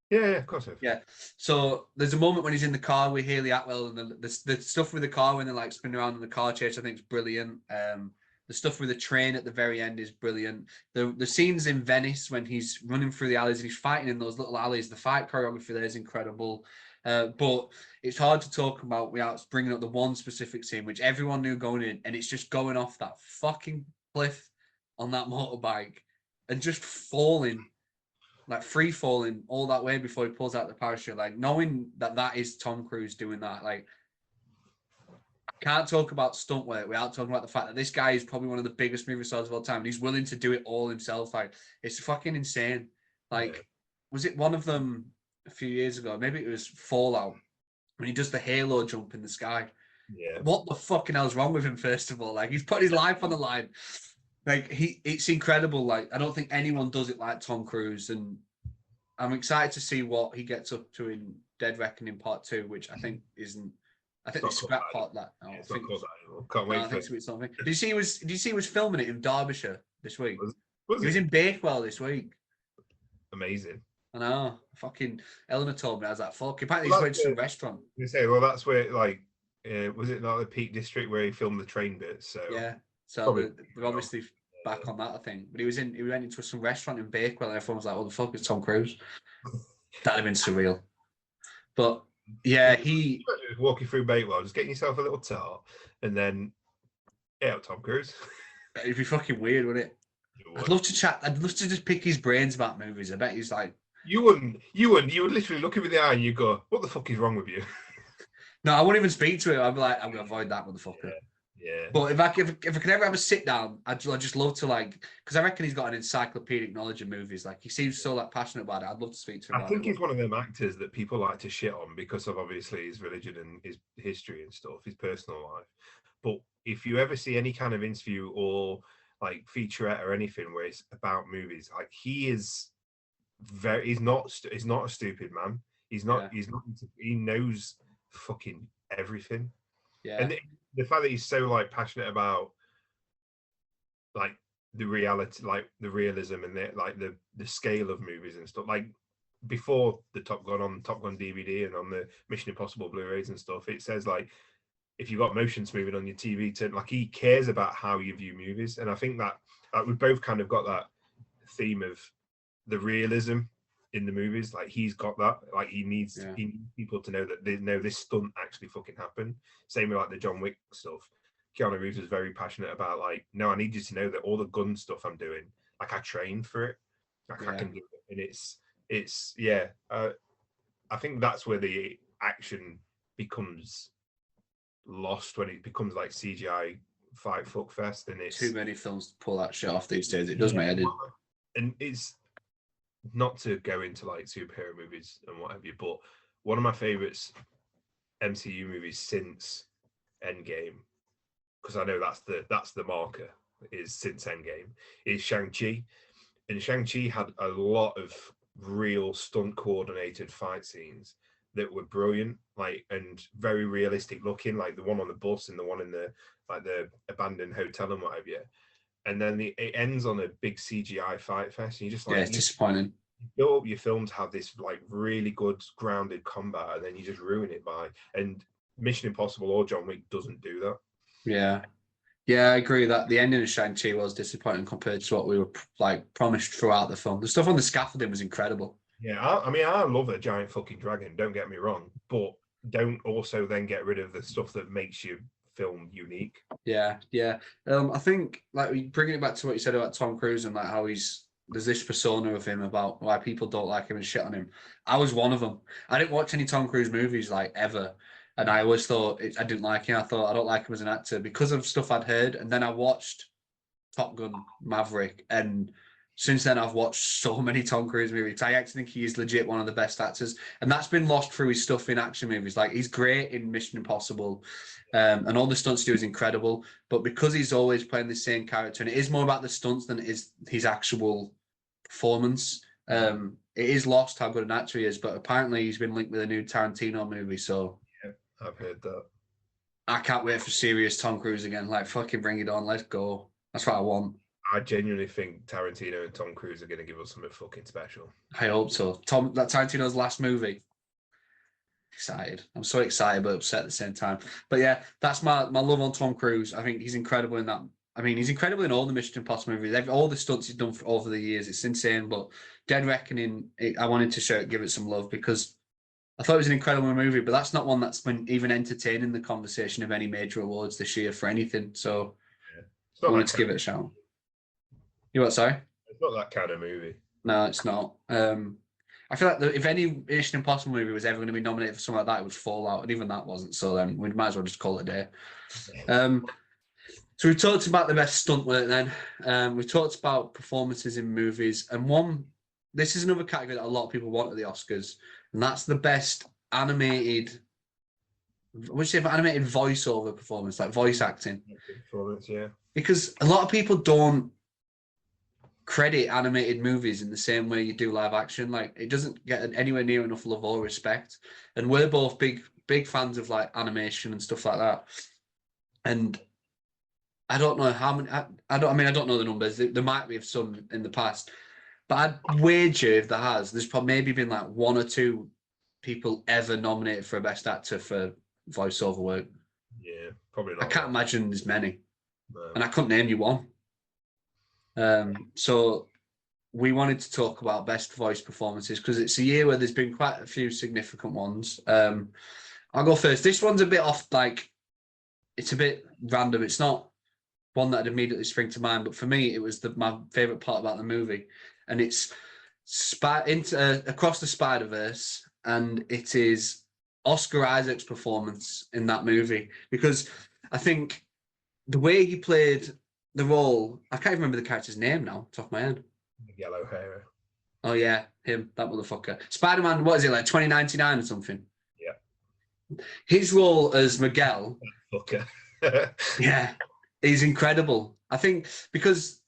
Yeah, of course I have. Yeah. So there's a moment when he's in the car with Haley Atwell, and the stuff with the car when they're like spinning around in the car chase, I think is brilliant. The stuff with the train at the very end is brilliant. The scenes in Venice when he's running through the alleys and he's fighting in those little alleys, the fight choreography there is incredible. But it's hard to talk about without bringing up the one specific scene, which everyone knew going in, and it's just going off that fucking cliff on that motorbike and just falling, like free falling all that way before he pulls out the parachute. Like knowing that is Tom Cruise doing that, like I can't talk about stunt work without talking about the fact that this guy is probably one of the biggest movie stars of all time, and he's willing to do it all himself. Like it's fucking insane. Like, was it one of them? a few years ago. Maybe it was Fallout when he does the halo jump in the sky. Yeah. What the fucking hell's wrong with him? First of all, like he's put his life on the line. Like it's incredible. Like I don't think anyone does it like Tom Cruise, and I'm excited to see what he gets up to in Dead Reckoning Part 2, which I think isn't. I think they scrap part that. No, it's I think not called that anymore. Can't wait I for think it. it's something. Did you see he was filming it in Derbyshire this week? Was He was it? in Bakewell this week. Amazing. I know. Fucking Eleanor told me. I was like, fuck. Apparently Well, he's going to some restaurant. You say, well, that's where like was it not the Peak District where he filmed the train bits? So Yeah. So probably we're obviously back on that, I think. But he went into some restaurant in Bakewell, and everyone was like, "What the fuck is Tom Cruise?" That'd have been surreal. But yeah, he just walking through Bakewell, just getting yourself a little tart, and then Tom Cruise. it'd be fucking weird, wouldn't it? I'd love to chat. I'd love to just pick his brains about movies. I bet he's like, you wouldn't. You would literally look him in the eye and you go, "What the fuck is wrong with you?" no, I wouldn't even speak to him. I'd be like, I'm gonna avoid that motherfucker. Yeah. But if I could ever have a sit down, I'd just love to like, because I reckon he's got an encyclopedic knowledge of movies. Like he seems so like passionate about it. I'd love to speak to him. I think he's one of them actors that people like to shit on because of obviously his religion and his history and stuff, his personal life. But if you ever see any kind of interview or like featurette or anything where it's about movies, like he's not a stupid man. He knows fucking everything. Yeah. And the fact that he's so like passionate about like the reality, like the realism and the scale of movies and stuff, like before the Top Gun on Top Gun DVD and on the Mission Impossible Blu-rays and stuff, it says like if you've got motion smoothing on your TV, like he cares about how you view movies. And I think that we've both kind of got that theme of the realism in the movies. Like he's got that. Like he needs people to know that they know this stunt actually fucking happened. Same with like the John Wick stuff. Keanu Reeves was very passionate about like, no, I need you to know that all the gun stuff I'm doing, like I trained for it. Like I can do it. And it's I think that's where the action becomes lost, when it becomes like CGI fight fuck fest, and it's too many films to pull that shit off these days. It does my head in. And it's not to go into like superhero movies and what have you, but one of my favorites MCU movies since Endgame, because I know that's the marker, is since Endgame, is Shang-Chi. And Shang-Chi had a lot of real stunt coordinated fight scenes that were brilliant, like, and very realistic looking, like the one on the bus and the one in the like the abandoned hotel and whatever. And then it ends on a big CGI fight fest, and you just like, it's disappointing. You build up your film to have this like really good grounded combat, and then you just ruin it by. And Mission Impossible or John Wick doesn't do that. Yeah, I agree that the ending of Shang-Chi was disappointing compared to what we were like promised throughout the film. The stuff on the scaffolding was incredible. Yeah, I mean, I love a giant fucking dragon, don't get me wrong, but don't also then get rid of the stuff that makes your film unique. Yeah. I think like bringing it back to what you said about Tom Cruise and like how there's this persona of him about why people don't like him and shit on him. I was one of them. I didn't watch any Tom Cruise movies like ever. And I always thought I didn't like him. I thought I don't like him as an actor because of stuff I'd heard. And then I watched Top Gun Maverick. And since then, I've watched so many Tom Cruise movies. I actually think he is legit one of the best actors. And that's been lost through his stuff in action movies. Like he's great in Mission Impossible. And all the stunts he do is incredible. But because he's always playing the same character, and it is more about the stunts than it is his actual performance, it is lost how good an actor he is. But apparently he's been linked with a new Tarantino movie. So I've heard that. I can't wait for serious Tom Cruise again. Like, fucking bring it on. Let's go. That's what I want. I genuinely think Tarantino and Tom Cruise are going to give us something fucking special. I hope so. That Tarantino's last movie. Excited. I'm so excited but upset at the same time. But yeah, that's my love on Tom Cruise. I think he's incredible in that. I mean, he's incredible in all the Mission Impossible movies. All the stunts he's done over the years. It's insane. But Dead Reckoning, I wanted to give it some love because I thought it was an incredible movie, but that's not one that's been even entertaining the conversation of any major awards this year for anything. So I wanted to give it a shout. You what, sorry? It's not that kind of movie. No, it's not. I feel like if any Mission Impossible movie was ever going to be nominated for something like that, it was Fallout, and even that wasn't. So then we might as well just call it a day. So we've talked about the best stunt work then. We've talked about performances in movies, and this is another category that a lot of people want at the Oscars. and that's the best animated. Would you say animated voiceover performance, like voice acting? Performance, yeah. Because a lot of people don't credit animated movies in the same way you do live action. Like it doesn't get anywhere near enough love or respect. And we're both big fans of like animation and stuff like that. And I don't know how many. I don't. I mean, I don't know the numbers. There might be some in the past, but I'd wager if there has, there's probably maybe been like one or two people ever nominated for a best actor for voiceover work. Yeah, probably I not. can't imagine there's many, No. and I couldn't name you one. So we wanted to talk about best voice performances because it's a year where there's been quite a few significant ones. I'll go first. This one's a bit off, like it's a bit random. It's not one that'd immediately spring to mind, but for me, it was my favorite part about the movie, and it's Across the Spider-Verse, and it is Oscar Isaac's performance in that movie because I think the way he played the role, I can't even remember the character's name now, top of my head. Yellow hair. Oh yeah, him, that motherfucker. Spider-Man, what is it, like 2099 or something? Yeah. His role as Miguel, Fucker. yeah, is incredible. I think because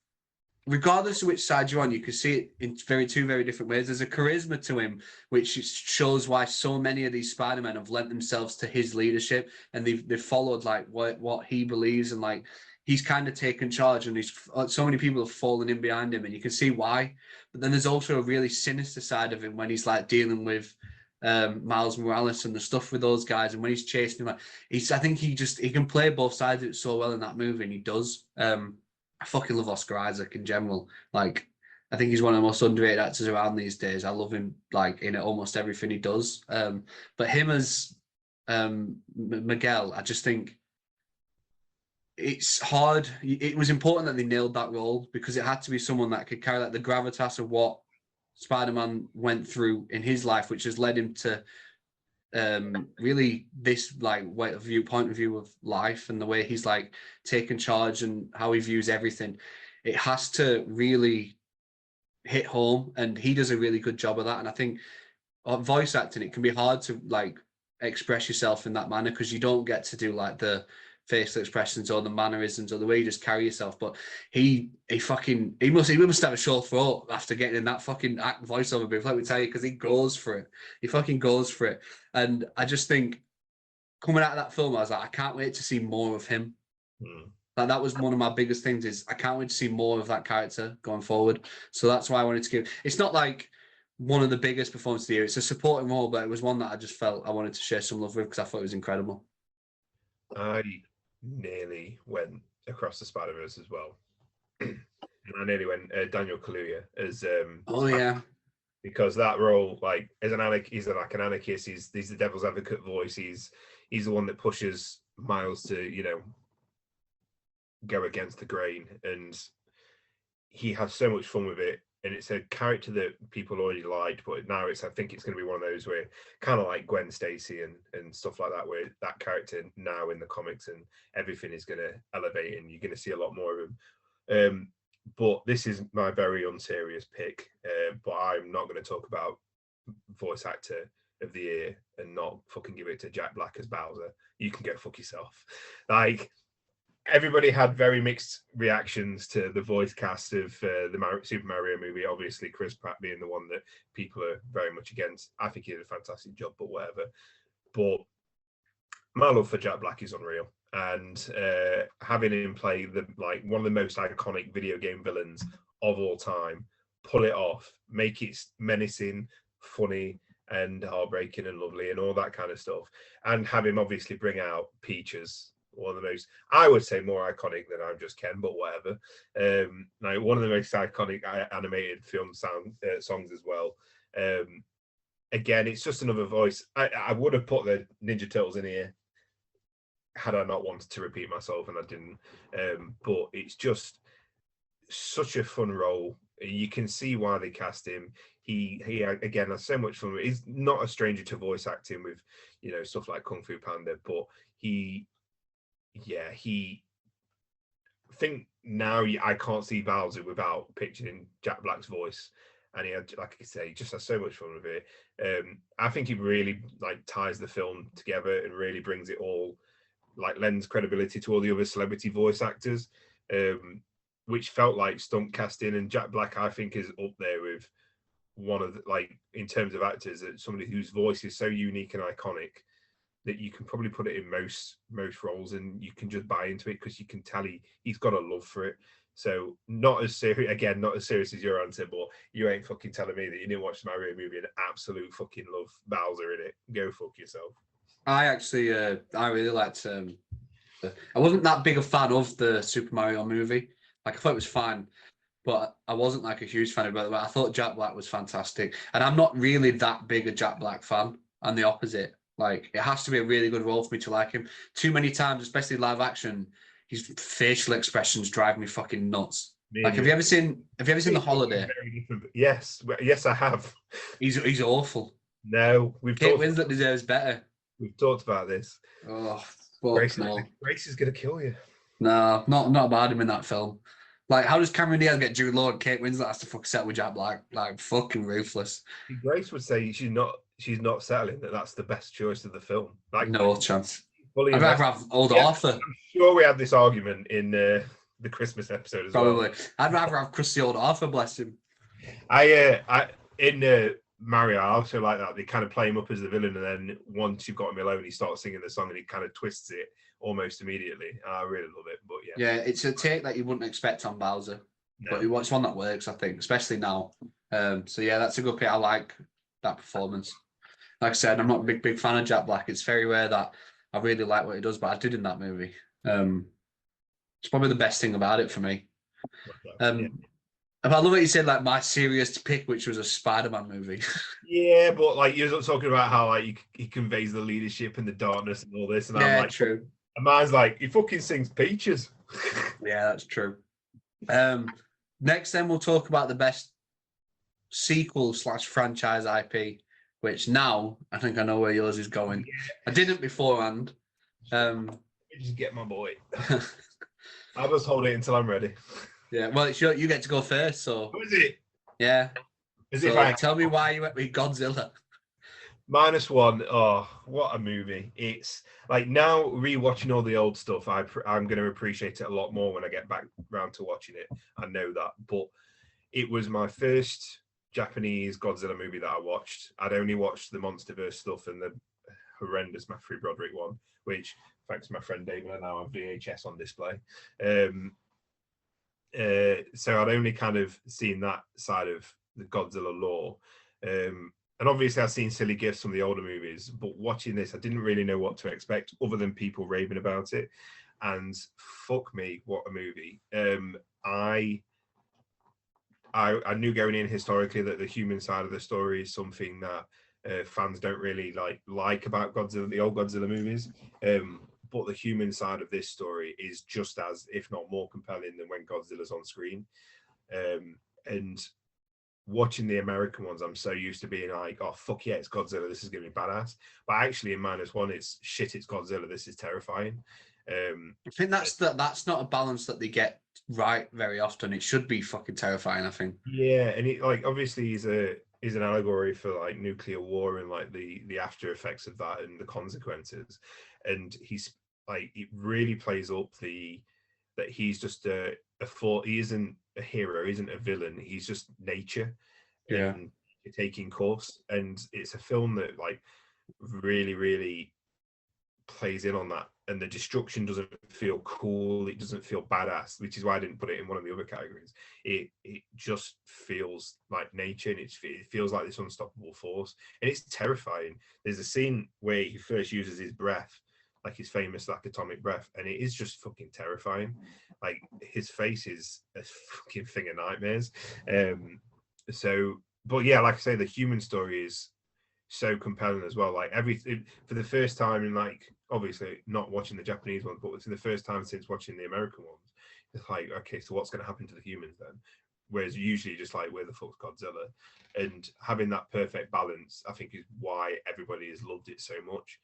regardless of which side you're on, you can see it in two very different ways. There's a charisma to him, which shows why so many of these Spider-Men have lent themselves to his leadership, and they've followed like what he believes, and like he's kind of taken charge, and he's so many people have fallen in behind him, and you can see why. But then there's also a really sinister side of him when he's like dealing with Miles Morales and the stuff with those guys, and when he's chasing him, like I think he can play both sides of it so well in that movie, and he does. I fucking love Oscar Isaac in general. Like, I think he's one of the most underrated actors around these days. I love him like in almost everything he does. But him as Miguel, I just think it's hard. It was important that they nailed that role because it had to be someone that could carry like the gravitas of what Spider-Man went through in his life, which has led him to really this like point of view of life and the way he's like taken charge and how he views everything. It has to really hit home, and he does a really good job of that. And I think voice acting, it can be hard to like express yourself in that manner because you don't get to do like the facial expressions or the mannerisms or the way you just carry yourself. But he must have a sore throat after getting in that fucking voiceover booth. Let me tell you, because he goes for it. He fucking goes for it. And I just think coming out of that film, I was like, I can't wait to see more of him. Like that was one of my biggest things is I can't wait to see more of that character going forward. So that's why I wanted to give. It's not like one of the biggest performances of the year. It's a supporting role, but it was one that I just felt I wanted to share some love with because I thought it was incredible. I nearly went Across the Spider-Verse as well. And I nearly went Daniel Kaluuya as oh yeah, because that role, like as he's like an anarchist. He's the devil's advocate voice. He's the one that pushes Miles to go against the grain, and he has so much fun with it. And it's a character that people already liked, but now I think it's going to be one of those where kind of like Gwen Stacy and stuff like that, where that character now in the comics and everything is going to elevate, and you're going to see a lot more of him. But this is my very unserious pick. But I'm not going to talk about voice actor of the year and not fucking give it to Jack Black as Bowser. You can go fuck yourself. Like, everybody had very mixed reactions to the voice cast of the Super Mario movie. Obviously, Chris Pratt being the one that people are very much against. I think he did a fantastic job, but whatever. But my love for Jack Black is unreal, and having him play one of the most iconic video game villains of all time, pull it off, make it menacing, funny, and heartbreaking and lovely, and all that kind of stuff, and have him obviously bring out Peaches, one of the most, I would say, more iconic than I'm Just Ken, but whatever. Now, one of the most iconic animated film songs as well. Again, it's just another voice. I would have put the Ninja Turtles in here had I not wanted to repeat myself, and I didn't. But it's just such a fun role. You can see why they cast him. He again has so much fun. He's not a stranger to voice acting with stuff like Kung Fu Panda, but I think now I can't see Bowser without picturing Jack Black's voice, and he had, like I say, he just has so much fun with it. I think he really like ties the film together and really brings it all, like lends credibility to all the other celebrity voice actors, which felt like stunt casting. And Jack Black, I think, is up there with one of the, like, in terms of actors, that somebody whose voice is so unique and iconic that you can probably put it in most roles and you can just buy into it because you can tell he's got a love for it. So not as serious, again, not as serious as your answer, but you ain't fucking telling me that you didn't watch the Mario movie and absolute fucking love Bowser in it. Go fuck yourself. I actually, I really liked. I wasn't that big a fan of the Super Mario movie. Like, I thought it was fine, but I wasn't like a huge fan of it. But I thought Jack Black was fantastic, and I'm not really that big a Jack Black fan. I'm the opposite. Like, it has to be a really good role for me to like him. Too many times, especially live action, his facial expressions drive me fucking nuts. Like, have you ever seen The Holiday? Yes, I have. He's awful. No, Kate Winslet deserves better. We've talked about this. Oh, fuck no. Grace is gonna kill you. No, not about him in that film. Like, how does Cameron Diaz get Jude Law and Kate Winslet has to fucking settle with Jack Black? Like, fucking ruthless. Grace would say she's not settling, that's the best choice of the film. Like, no chance. I'd rather have old Arthur. I'm sure we had this argument in the Christmas episode as well. Probably. I'd rather have crusty old Arthur, bless him. In Mario, I also like that they kind of play him up as the villain, and then once you've got him alone, he starts singing the song and he kind of twists it almost immediately. I really love it. But yeah, it's a take that you wouldn't expect on Bowser, but it's one that works, I think, especially now. So yeah, that's a good pick. I like that performance. Like I said, I'm not a big fan of Jack Black. It's very rare that I really like what he does, but I did in that movie. It's probably the best thing about it for me. I love what you said, like, my serious pick, which was a Spider-Man movie. Yeah, but like you're talking about how like he conveys the leadership and the darkness and all this, and yeah, I'm like, true. And mine's like, he fucking sings Peaches. Yeah, that's true. Next, then we'll talk about the best sequel / franchise IP, which now I think I know where yours is going. Yeah. I didn't beforehand. Just get my boy. I'll just hold it until I'm ready. Yeah, well, it's you get to go first. So. Who is it? Yeah. Is so it? Tell me why you went with Godzilla. -1. Oh, what a movie! It's like, now rewatching all the old stuff, I'm going to appreciate it a lot more when I get back around to watching it. I know that, but it was my first Japanese Godzilla movie that I watched. I'd only watched the MonsterVerse stuff and the horrendous Matthew Broderick one, which, thanks to my friend David, I now have VHS on display. So I'd only kind of seen that side of the Godzilla lore. And obviously I've seen silly gifs from the older movies, but watching this, I didn't really know what to expect other than people raving about it. And fuck me, what a movie. I knew going in historically that the human side of the story is something that fans don't really like about Godzilla, the old Godzilla movies. But the human side of this story is just as, if not more, compelling than when Godzilla's on screen. And watching the American ones, I'm so used to being like, oh, fuck yeah, it's Godzilla, this is going to be badass. But actually in -1, it's shit, it's Godzilla, this is terrifying. I think that's not a balance that they get right very often. It should be fucking terrifying, I think. Yeah, and it, like, obviously is an allegory for like nuclear war and like the after effects of that and the consequences. And he's like, it really plays up that he's just he isn't a hero, he isn't a villain, he's just nature. Yeah. And taking course. And it's a film that like really, really plays in on that. And the destruction doesn't feel cool, it doesn't feel badass, which is why I didn't put it in one of the other categories. It just feels like nature, and it feels like this unstoppable force, and it's terrifying. There's a scene where he first uses his breath, like his famous like atomic breath, and it is just fucking terrifying. Like, his face is a fucking thing of nightmares. But yeah, like I say, the human story is so compelling as well. Like, everything, for the first time in, like, obviously not watching the Japanese ones, but it's the first time since watching the American ones, it's like, okay, so what's going to happen to the humans then? Whereas usually just like, where the fuck's Godzilla? And having that perfect balance, I think, is why everybody has loved it so much.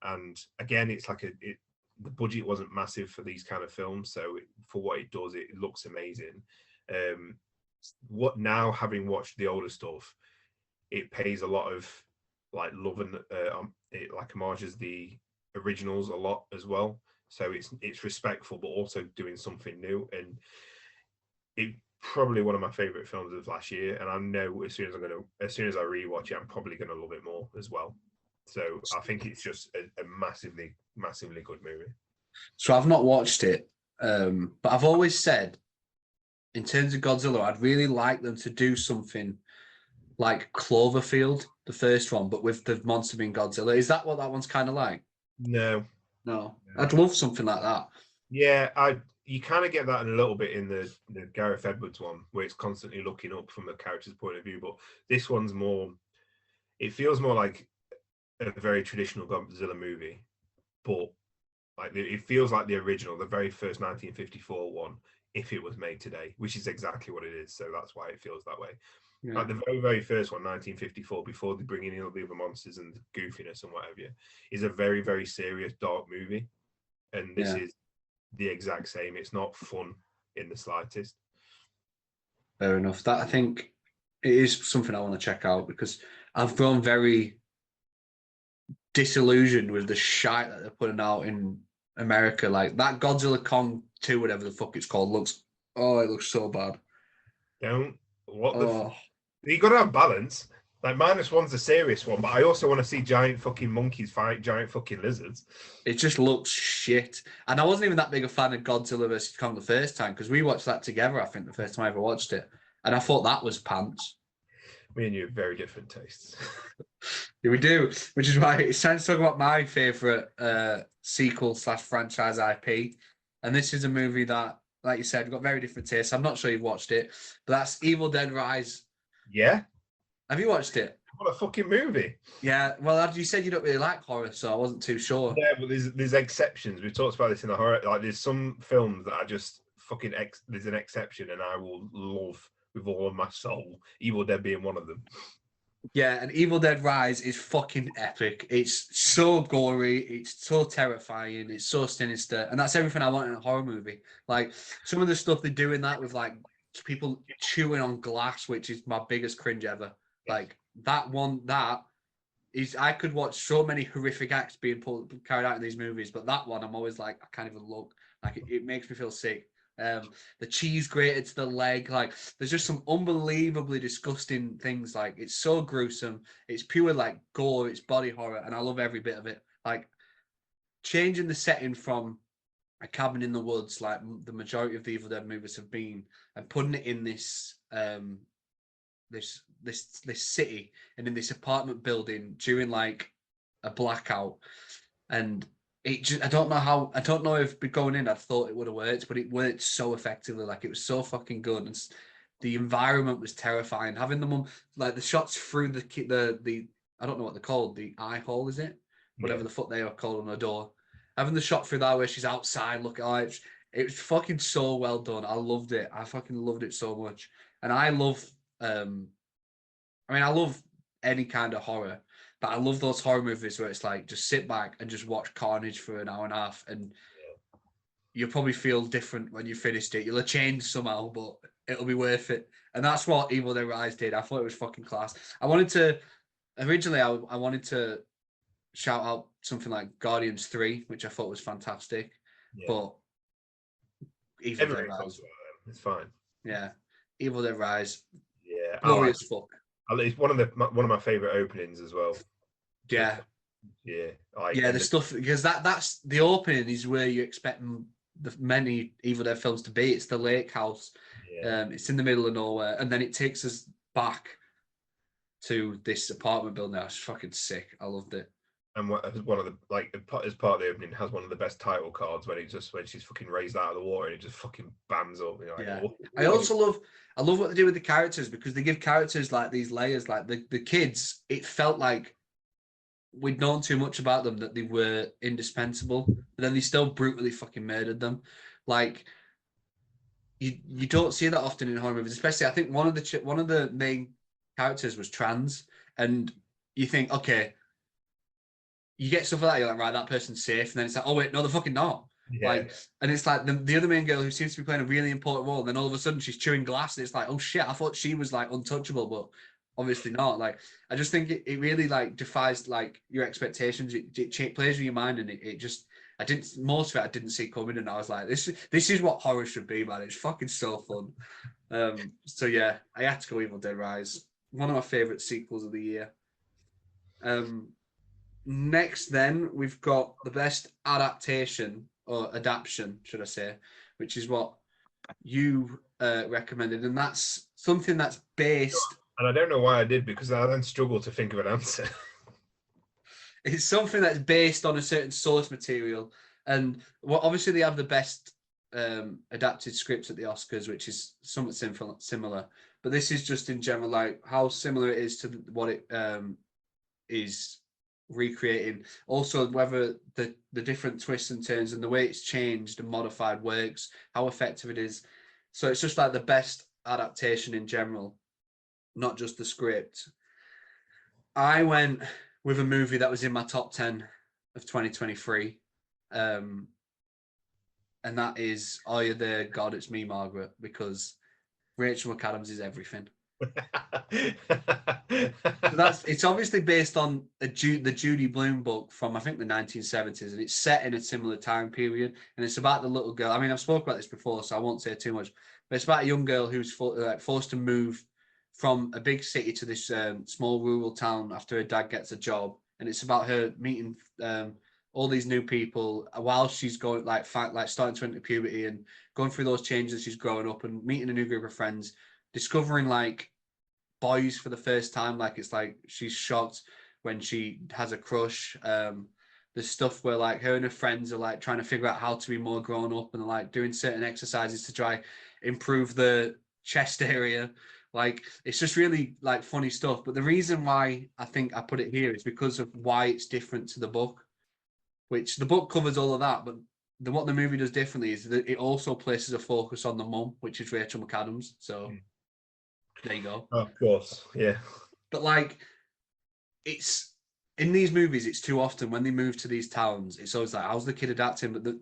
And again, it's like the budget wasn't massive for these kind of films, so for what it does, it looks amazing. what now, having watched the older stuff, it pays a lot of like love and it like homages the originals a lot as well. So it's respectful, but also doing something new. And it probably one of my favorite films of last year. And I know as soon as I rewatch it, I'm probably gonna love it more as well. So I think it's just a massively, massively good movie. So I've not watched it, but I've always said, in terms of Godzilla, I'd really like them to do something like Cloverfield, the first one, but with the monster being Godzilla. Is that what that one's kind of like? No, No, I'd love something like that. yeah, you kind of get that a little bit in the Gareth Edwards one, where it's constantly looking up from the character's point of view. But this one's more, it feels more like a very traditional Godzilla movie, but like it feels like the original, the very first 1954 one, if it was made today, which is exactly what it is. So that's why it feels that way. Yeah. Like the very, very first one, 1954, before they bring in all the other monsters and goofiness and whatever, is a very, very serious, dark movie. And this is the exact same. It's not fun in the slightest. Fair enough. That, I think, it is something I want to check out, because I've grown very disillusioned with the shite that they're putting out in America. Like that Godzilla Kong 2, whatever the fuck it's called, it looks so bad. You got to have balance. Like -1's a serious one, but I also want to see giant fucking monkeys fight giant fucking lizards. It just looks shit. And I wasn't even that big a fan of Godzilla vs. Kong the first time, because we watched that together, I think, the first time I ever watched it. And I thought that was pants. Me and you have very different tastes. Yeah, we do, which is why it's time to talk about my favourite sequel/franchise IP. And this is a movie that, like you said, we've got very different tastes. I'm not sure you've watched it, but that's Evil Dead Rise. Yeah. Have you watched it? What a fucking movie. Yeah, well, you said you don't really like horror, so I wasn't too sure. Yeah, but there's exceptions. We've talked about this in the horror. Like, there's some films that I just fucking there's an exception, and I will love with all of my soul. Evil Dead being one of them. Yeah, and Evil Dead Rise is fucking epic. It's so gory, it's so terrifying, it's so sinister, and that's everything I want in a horror movie. Like some of the stuff they do in that with like people chewing on glass, which is my biggest cringe ever. Like that is, I could watch so many horrific acts being carried out in these movies, but that one I'm always like, I can't even look. Like it makes me feel sick. The cheese grated to the leg, like there's just some unbelievably disgusting things. Like it's so gruesome, it's pure like gore, it's body horror, and I love every bit of it. Like changing the setting from a cabin in the woods, like the majority of the Evil Dead movies have been, and putting it in this this city and in this apartment building during like a blackout. And it just, I don't know if going in I thought it would have worked, but it worked so effectively. Like it was so fucking good, and the environment was terrifying. Having them like the shots through the I don't know what they're called, the eye hole, is it? Whatever the fuck they are called on the door. Having the shot through that where she's outside looking, it was fucking so well done. I loved it. I fucking loved it so much. And I love I love any kind of horror, but I love those horror movies where it's like just sit back and just watch carnage for an hour and a half, and you'll probably feel different when you finished it. You'll have changed somehow, but it'll be worth it. And that's what Evil Dead Rise did. I thought it was fucking class. I wanted to shout out something like Guardians 3, which I thought was fantastic. Yeah. But Evil Dead Rise, it's fine. Yeah, Evil Dead Rise. Yeah, glorious fuck. It's one of my favorite openings as well. Yeah, the stuff, because that's the opening is where you expect the many Evil Dead films to be. It's the lake house. It's in the middle of nowhere, and then it takes us back to this apartment building. That's fucking sick. I loved it. And one of the, like, as part of the opening, has one of the best title cards when she's fucking raised out of the water and it just fucking bams up. I also love what they do with the characters, because they give characters like these layers. Like the kids, it felt like we'd known too much about them that they were indispensable, but then they still brutally fucking murdered them. Like you don't see that often in horror movies, especially. I think one of the main characters was trans, and you think, okay, you get stuff like that, you're like, right, that person's safe, and then it's like, oh wait, no, they're fucking not. Yeah. And it's like the other main girl who seems to be playing a really important role, and then all of a sudden she's chewing glass, and it's like, oh shit, I thought she was like untouchable, but obviously not. Like, I just think it really like defies like your expectations. It plays with your mind, and it just most of it I didn't see coming, and I was like, this is what horror should be, man. It's fucking so fun. So yeah, I had to go Evil Dead Rise. One of my favorite sequels of the year. Next, then we've got the best adaptation or adaptation, should I say, which is what you recommended, and that's something that's based. And I don't know why I did, because I then struggled to think of an answer. It's something that's based on a certain source material, and well, obviously they have the best adapted scripts at the Oscars, which is somewhat similar. But this is just in general, like how similar it is to what it is recreating. Also, whether the different twists and turns and the way it's changed and modified works, how effective it is. So it's just like the best adaptation in general, not just the script. I went with a movie that was in my top 10 of 2023. And that is Are You There, God, It's Me, Margaret, because Rachel McAdams is everything. So it's obviously based on the Judy Blume book from I think the 1970s, and it's set in a similar time period, and it's about the little girl. I mean, I've spoken about this before, so I won't say too much, but it's about a young girl who's forced to move from a big city to this small rural town after her dad gets a job, and it's about her meeting all these new people while she's going like starting to enter puberty and going through those changes. She's growing up and meeting a new group of friends, discovering like boys for the first time. Like it's like she's shocked when she has a crush. There's stuff where like her and her friends are like trying to figure out how to be more grown up and like doing certain exercises to try improve the chest area. Like it's just really like funny stuff. But the reason why I think I put it here is because of why it's different to the book, which the book covers all of that, but what the movie does differently is that it also places a focus on the mum, which is Rachel McAdams. So there you go. Of course, yeah. But like, it's in these movies, it's too often when they move to these towns, it's always like, how's the kid adapting? But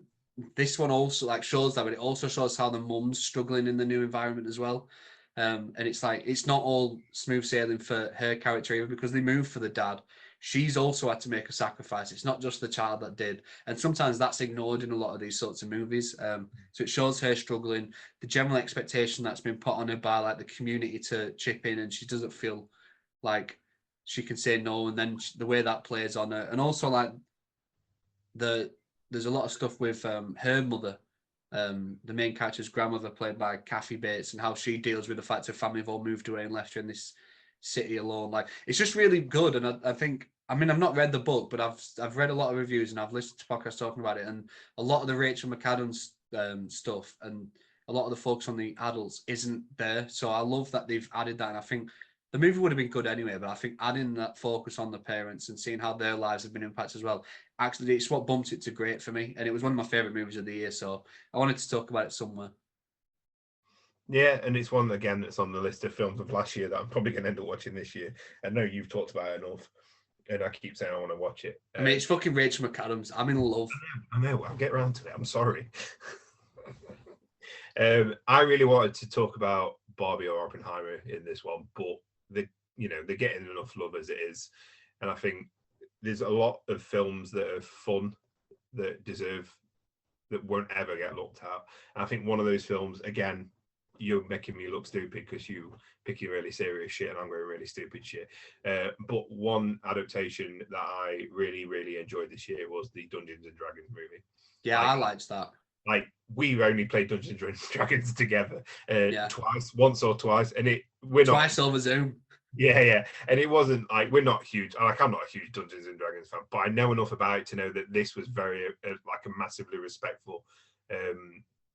this one also like shows that, but it also shows how the mum's struggling in the new environment as well. And it's like it's not all smooth sailing for her character either, because they move for the dad. She's also had to make a sacrifice. It's not just the child that did, and sometimes that's ignored in a lot of these sorts of movies. So it shows her struggling, the general expectation that's been put on her by like the community to chip in, and she doesn't feel like she can say no, and then the way that plays on her, and also like there's a lot of stuff with her mother, the main character's grandmother, played by Kathy Bates, and how she deals with the fact her family have all moved away and left her in this city alone. Like it's just really good, and I think I mean I've not read the book, but I've read a lot of reviews and I've listened to podcasts talking about it, and a lot of the Rachel McAdams stuff and a lot of the focus on the adults isn't there. So I love that they've added that, and I think the movie would have been good anyway, but I think adding that focus on the parents and seeing how their lives have been impacted as well, actually, it's what bumped it to great for me. And it was one of my favorite movies of the year. So I wanted to talk about it somewhere. Yeah, and it's one again that's on the list of films of last year that I'm probably going to end up watching this year. I know you've talked about it enough, and I keep saying I want to watch it. I mean, it's fucking Rachel McAdams. I'm in love. I know. I'll get around to it. I'm sorry. I really wanted to talk about Barbie or Oppenheimer in this one, but they're getting enough love as it is, and I think there's a lot of films that are fun that won't ever get looked at. And I think one of those films, again, you're making me look stupid because you picking really serious shit and I'm going really stupid shit. But one adaptation that I really, really enjoyed this year was the Dungeons and Dragons movie. Yeah, I liked that. Like we've only played Dungeons and Dragons together once or twice, and we're twice over Zoom. Yeah, and it wasn't like we're not huge. Like I'm not a huge Dungeons and Dragons fan, but I know enough about it to know that this was very like a massively respectful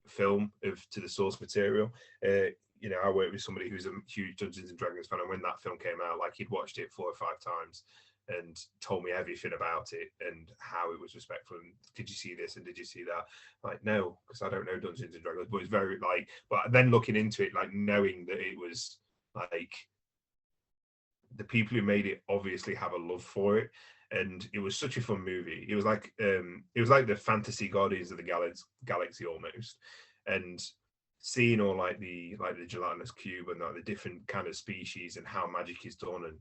film to the source material. I work with somebody who's a huge Dungeons and Dragons fan, and when that film came out, like he'd watched it 4 or 5 times and told me everything about it and how it was respectful. And did you see this? And did you see that? Like, no, because I don't know Dungeons and Dragons, but it's very like. But then looking into it, like knowing that it was like the people who made it obviously have a love for it, and it was such a fun movie. It was like the fantasy Guardians of the Galaxy almost, and seeing all like the gelatinous cube and like the different kind of species and how magic is done, and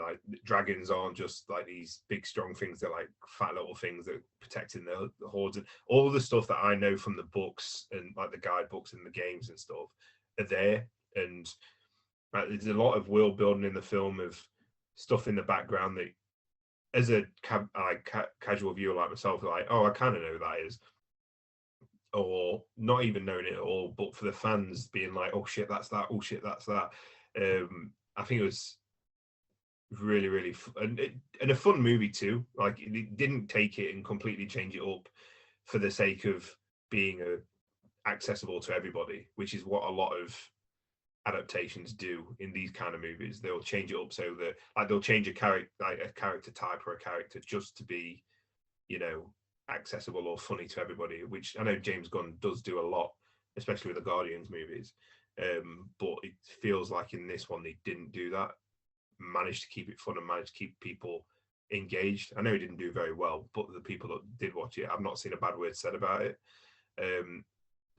like dragons aren't just like these big strong things, they're like fat little things that are protecting the hordes, and all the stuff that I know from the books and like the guidebooks and the games and stuff are there. And there's a lot of world building in the film of stuff in the background that, as a casual viewer like myself, like, oh, I kind of know who that is, or not even knowing it at all. But for the fans being like, oh shit, that's that. Oh shit, that's that. I think it was really, really and a fun movie too. Like, it didn't take it and completely change it up for the sake of being accessible to everybody, which is what a lot of adaptations do in these kind of movies. They'll change it up so that, like, they'll change a character, like a character type or a character, just to be, you know, accessible or funny to everybody, which I know James Gunn does do a lot, especially with the Guardians movies. But it feels like in this one they didn't do that, managed to keep it fun and managed to keep people engaged. I know he didn't do very well, but the people that did watch it, I've not seen a bad word said about it.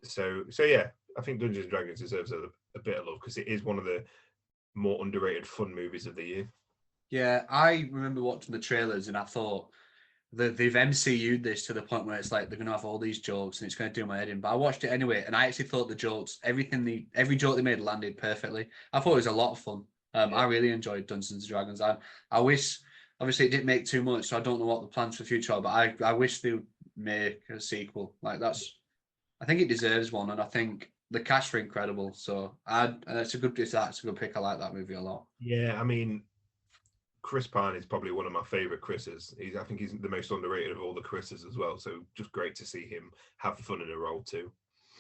So yeah, I think Dungeons and Dragons deserves a bit of love because it is one of the more underrated fun movies of the year. Yeah, I remember watching the trailers and I thought that they've MCU'd this to the point where it's like they're going to have all these jokes and it's going to do my head in. But I watched it anyway, and I actually thought the jokes, every joke they made landed perfectly. I thought it was a lot of fun. I really enjoyed Dungeons and Dragons. I wish, obviously, it didn't make too much, so I don't know what the plans for the future are. But I wish they would make a sequel. Like, I think it deserves one, and I think the cast are incredible. So that's a good pick. I like that movie a lot. Yeah, I mean, Chris Pine is probably one of my favorite Chris's. I think he's the most underrated of all the Chris's as well. So just great to see him have fun in a role too.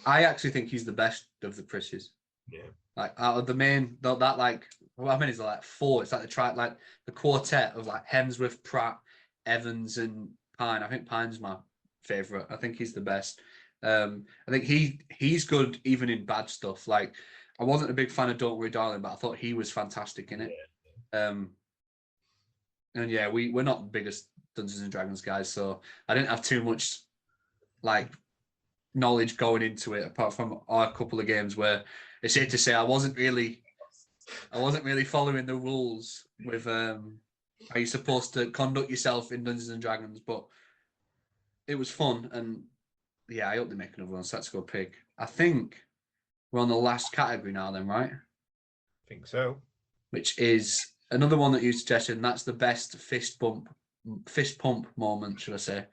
I actually think he's the best of the Chris's. Yeah. Like, out of the main, that like, well, how many is there? Like four. It's like the quartet of like Hemsworth, Pratt, Evans, and Pine. I think Pine's my favorite. I think he's the best. I think he's good even in bad stuff. Like, I wasn't a big fan of Don't Worry Darling, but I thought he was fantastic in it. Yeah. And yeah, we're not the biggest Dungeons and Dragons guys, so I didn't have too much like knowledge going into it, apart from our couple of games where it's safe to say I wasn't really following the rules with how you're supposed to conduct yourself in Dungeons and Dragons, but it was fun, and yeah, I hope they make another one, so that's a good pick. I think we're on the last category now then, right? I think so. Which is another one that you suggested, and that's the best fist pump moment, should I say.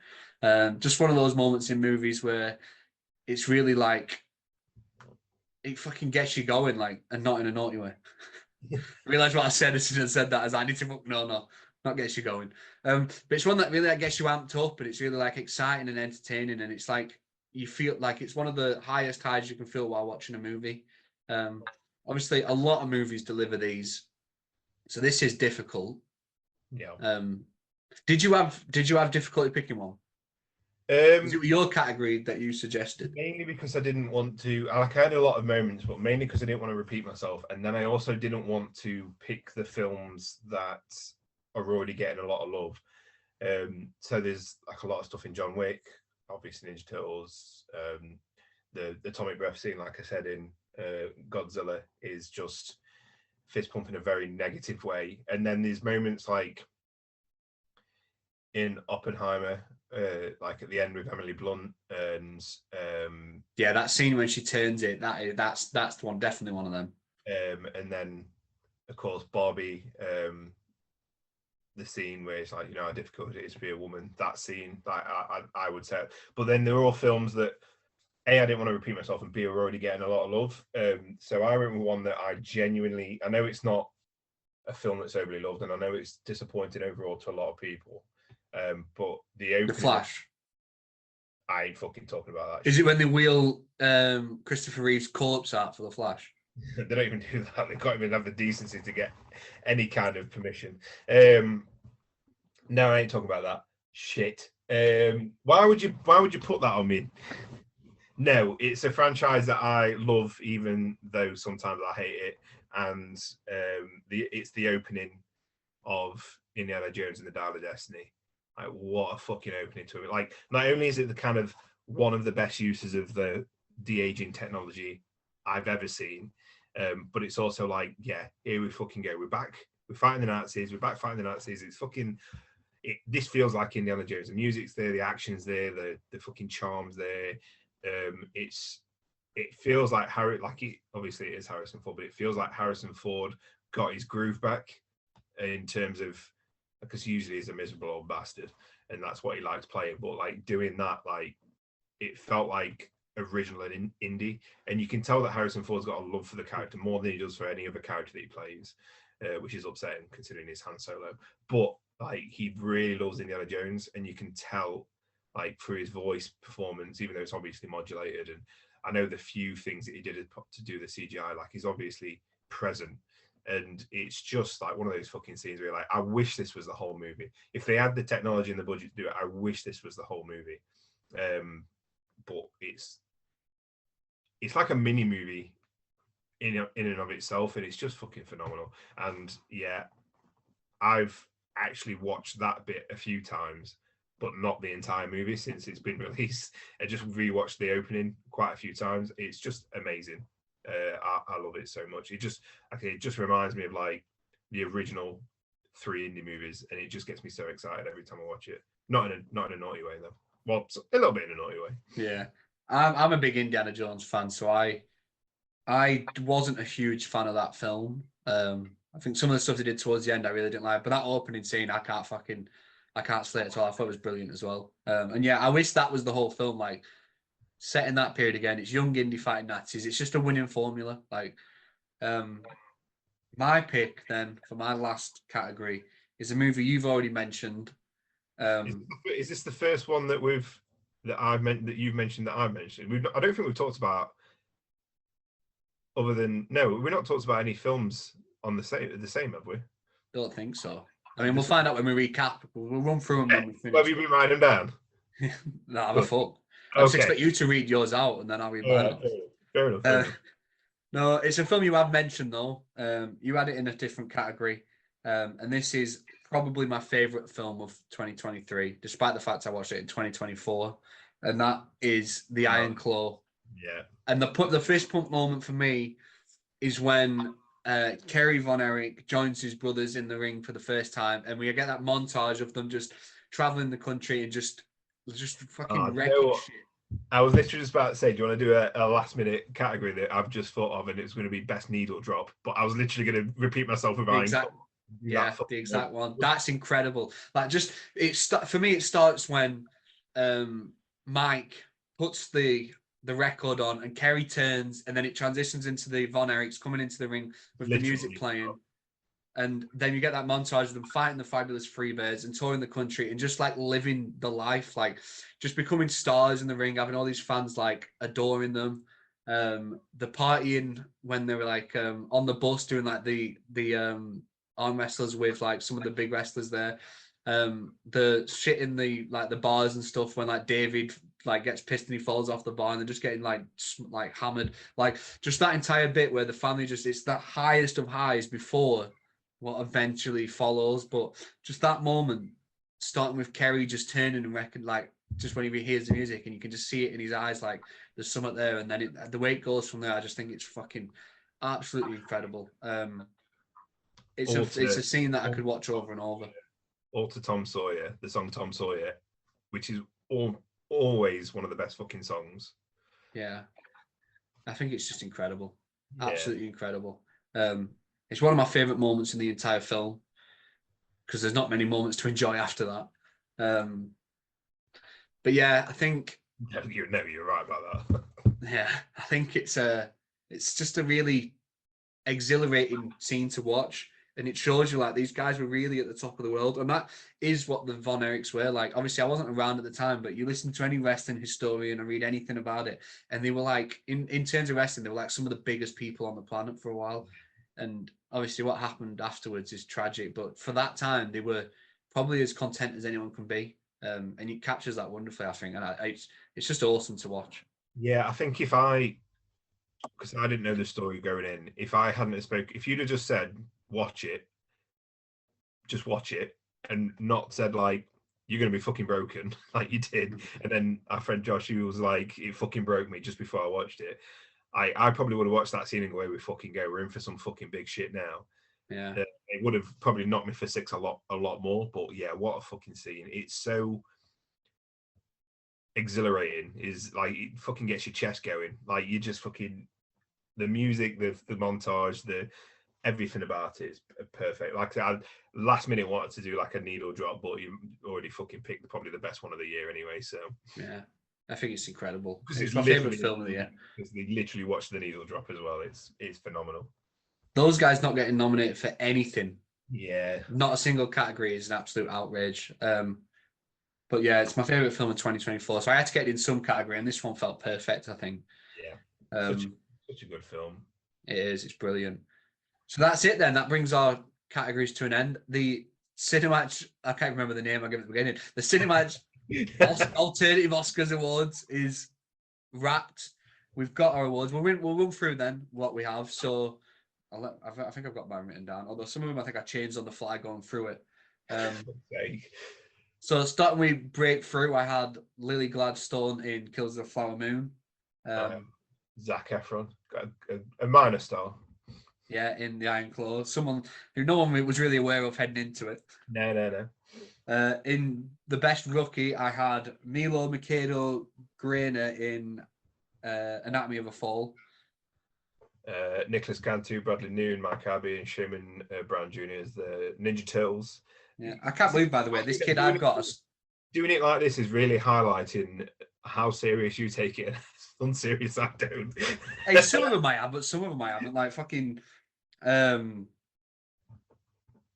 Just one of those moments in movies where it's really like, it fucking gets you going, like, and not in a naughty way. I realised what I said as soon as I said that, as I need to, no, not gets you going. But it's one that really gets you amped up, and it's really like exciting and entertaining, and it's like, you feel like it's one of the highest highs you can feel while watching a movie. Obviously, a lot of movies deliver these, so this is difficult. Yeah. Did you have difficulty picking one? Was it your category that you suggested? Mainly because I didn't want to. I had a lot of moments, but mainly because I didn't want to repeat myself, and then I also didn't want to pick the films that are already getting a lot of love. So there's like a lot of stuff in John Wick, obviously Ninja Turtles, the atomic breath scene, like I said in Godzilla, is just fist pump in a very negative way. And then there's moments like in Oppenheimer, like at the end with Emily Blunt, and yeah, that scene when she turns it, that's the one, definitely one of them. And then of course Barbie, the scene where it's like, you know how difficult it is to be a woman. That scene, like I would say. But then they're all films that A, I didn't want to repeat myself, and B, are already getting a lot of love. So I went with one that I know it's not a film that's overly loved, and I know it's disappointing overall to a lot of people. But The Flash. I ain't fucking talking about that. Is it when they wheel Christopher Reeve's corpse out for The Flash? They don't even do that. They can't even have the decency to get any kind of permission. No, I ain't talking about that shit. Why would you put that on me? No, it's a franchise that I love, even though sometimes I hate it. And it's the opening of Indiana Jones and the Dial of Destiny. Like, what a fucking opening to it. Like, not only is it the kind of one of the best uses of the de-aging technology I've ever seen, but it's also like, yeah, here we fucking go. We're back. We're fighting the Nazis. We're back fighting the Nazis. It's fucking... this feels like Indiana Jones. The music's there, the action's there, the fucking charm's there. It feels like obviously it is Harrison Ford, but it feels like Harrison Ford got his groove back in terms of, because usually he's a miserable old bastard and that's what he likes playing. But like doing that, like it felt like original and indie, and you can tell that Harrison Ford's got a love for the character more than he does for any other character that he plays, which is upsetting considering his Han Solo. But like he really loves Indiana Jones, and you can tell like through his voice performance, even though it's obviously modulated. And I know the few things that he did to do the CGI, like he's obviously present. And it's just like one of those fucking scenes where you're like, I wish this was the whole movie. If they had the technology and the budget to do it, I wish this was the whole movie. But it's like a mini movie in and of itself, and it's just fucking phenomenal. And yeah, I've actually watched that bit a few times, but not the entire movie since it's been released. I just rewatched the opening quite a few times. It's just amazing. I love it so much. It just reminds me of like the original 3 indie movies, and it just gets me so excited every time I watch it. Not in a naughty way though. Well, a little bit in a naughty way. Yeah, I'm a big Indiana Jones fan, so I wasn't a huge fan of that film. I think some of the stuff they did towards the end I really didn't like, but that opening scene I can't slay it at all. I thought it was brilliant as well. And yeah, I wish that was the whole film, like set in that period again. It's young Indy fighting Nazis. It's just a winning formula. Like, my pick then for my last category is a movie you've already mentioned. Is this the first one that you've mentioned that I've mentioned? I don't think we've talked about we've not talked about any films on the same, have we? Don't think so. I mean, we'll find out when we recap. We'll run through them when we finish. Well, have you been writing them down? No, I'm a fuck. I just expect you to read yours out, and then I'll read mine out. Fair enough. No, it's a film you have mentioned though. You had it in a different category, and this is probably my favorite film of 2023, despite the fact I watched it in 2024, and that is The Iron Claw. Yeah. And the fist pump moment for me is when Kerry Von Erich joins his brothers in the ring for the first time, and we get that montage of them just traveling the country and just fucking wrecking shit. I was literally just about to say, do you want to do a last minute category that I've just thought of, and it's going to be best needle drop, but I was literally going to repeat myself with the exact one. That's incredible. Like, just for me, it starts when Mike puts the record on and Kerry turns, and then it transitions into the Von Erichs coming into the ring with the music playing. And then you get that montage of them fighting the fabulous Freebirds and touring the country and just like living the life, like just becoming stars in the ring, having all these fans like adoring them. The partying when they were like on the bus doing like the arm wrestlers with like some of the big wrestlers there. The shit in the bars and stuff when like David like gets pissed and he falls off the bar and they're just getting like hammered. Like just that entire bit where the family it's that highest of highs before what eventually follows. But just that moment, starting with Kerry just turning and like just when he hears the music and you can just see it in his eyes, like there's something there, and then the way it goes from there, I just think it's fucking absolutely incredible. It's a scene that I could watch over and over. All to Tom Sawyer, the song Tom Sawyer, which is always one of the best fucking songs. Yeah, I think it's just incredible, absolutely incredible. It's one of my favorite moments in the entire film because there's not many moments to enjoy after that. But yeah, I think you're right about that. Yeah, I think it's just a really exhilarating scene to watch, and it shows you like these guys were really at the top of the world, and that is what the Von Erichs were like. Obviously, I wasn't around at the time, but you listen to any wrestling historian or read anything about it, and they were like in terms of wrestling, they were like some of the biggest people on the planet for a while. And obviously what happened afterwards is tragic, but for that time they were probably as content as anyone can be, and it captures that wonderfully, I think, and it's just awesome to watch. Yeah, I think because I didn't know the story going in, if I hadn't if you'd have just said watch it, just watch it and not said like, you're going to be fucking broken like you did. And then our friend Josh, who was like, it fucking broke me just before I watched it. I probably would have watched that scene and go, we fucking go. We're in for some fucking big shit now. Yeah. It would have probably knocked me for six a lot more. But yeah, what a fucking scene. It's so exhilarating. Is like, it fucking gets your chest going. Like, you just fucking, the music, the montage, the everything about it is perfect. Like I last minute wanted to do like a needle drop, but you already fucking picked probably the best one of the year anyway. So yeah, I think it's incredible. Because It's my favorite film of the year. Because they literally watched the needle drop as well. It's phenomenal. Those guys not getting nominated for anything, Yeah, not a single category, is an absolute outrage. But yeah, it's my favorite film of 2024. So I had to get it in some category, and this one felt perfect, I think. Yeah, such a good film. It is. It's brilliant. So that's it then. That brings our categories to an end. The CineMatch, I can't remember the name I gave at the beginning. The CineMatch Alternative Oscars Awards is wrapped. We've got our awards. We'll run through then what we have. So I think I've got mine written down. Although some of them I think I changed on the fly going through it. Okay. So starting with Breakthrough, I had Lily Gladstone in Kills of the Flower Moon. Zac Efron, got a minor star. Yeah, in The Iron Claw. Someone who no one was really aware of heading into it. No. In the best rookie, I had Milo Mikado Grainer in Anatomy of a Fall. Nicholas Cantu, Bradley Noon, Mike Abbey, and Sherman Brown Jr. as the Ninja Turtles. Yeah, I can't believe, by the way, this kid I've got. Doing it like this is really highlighting how serious you take it. Unserious I don't. Hey, some of them I have, but some of them I haven't. Like fucking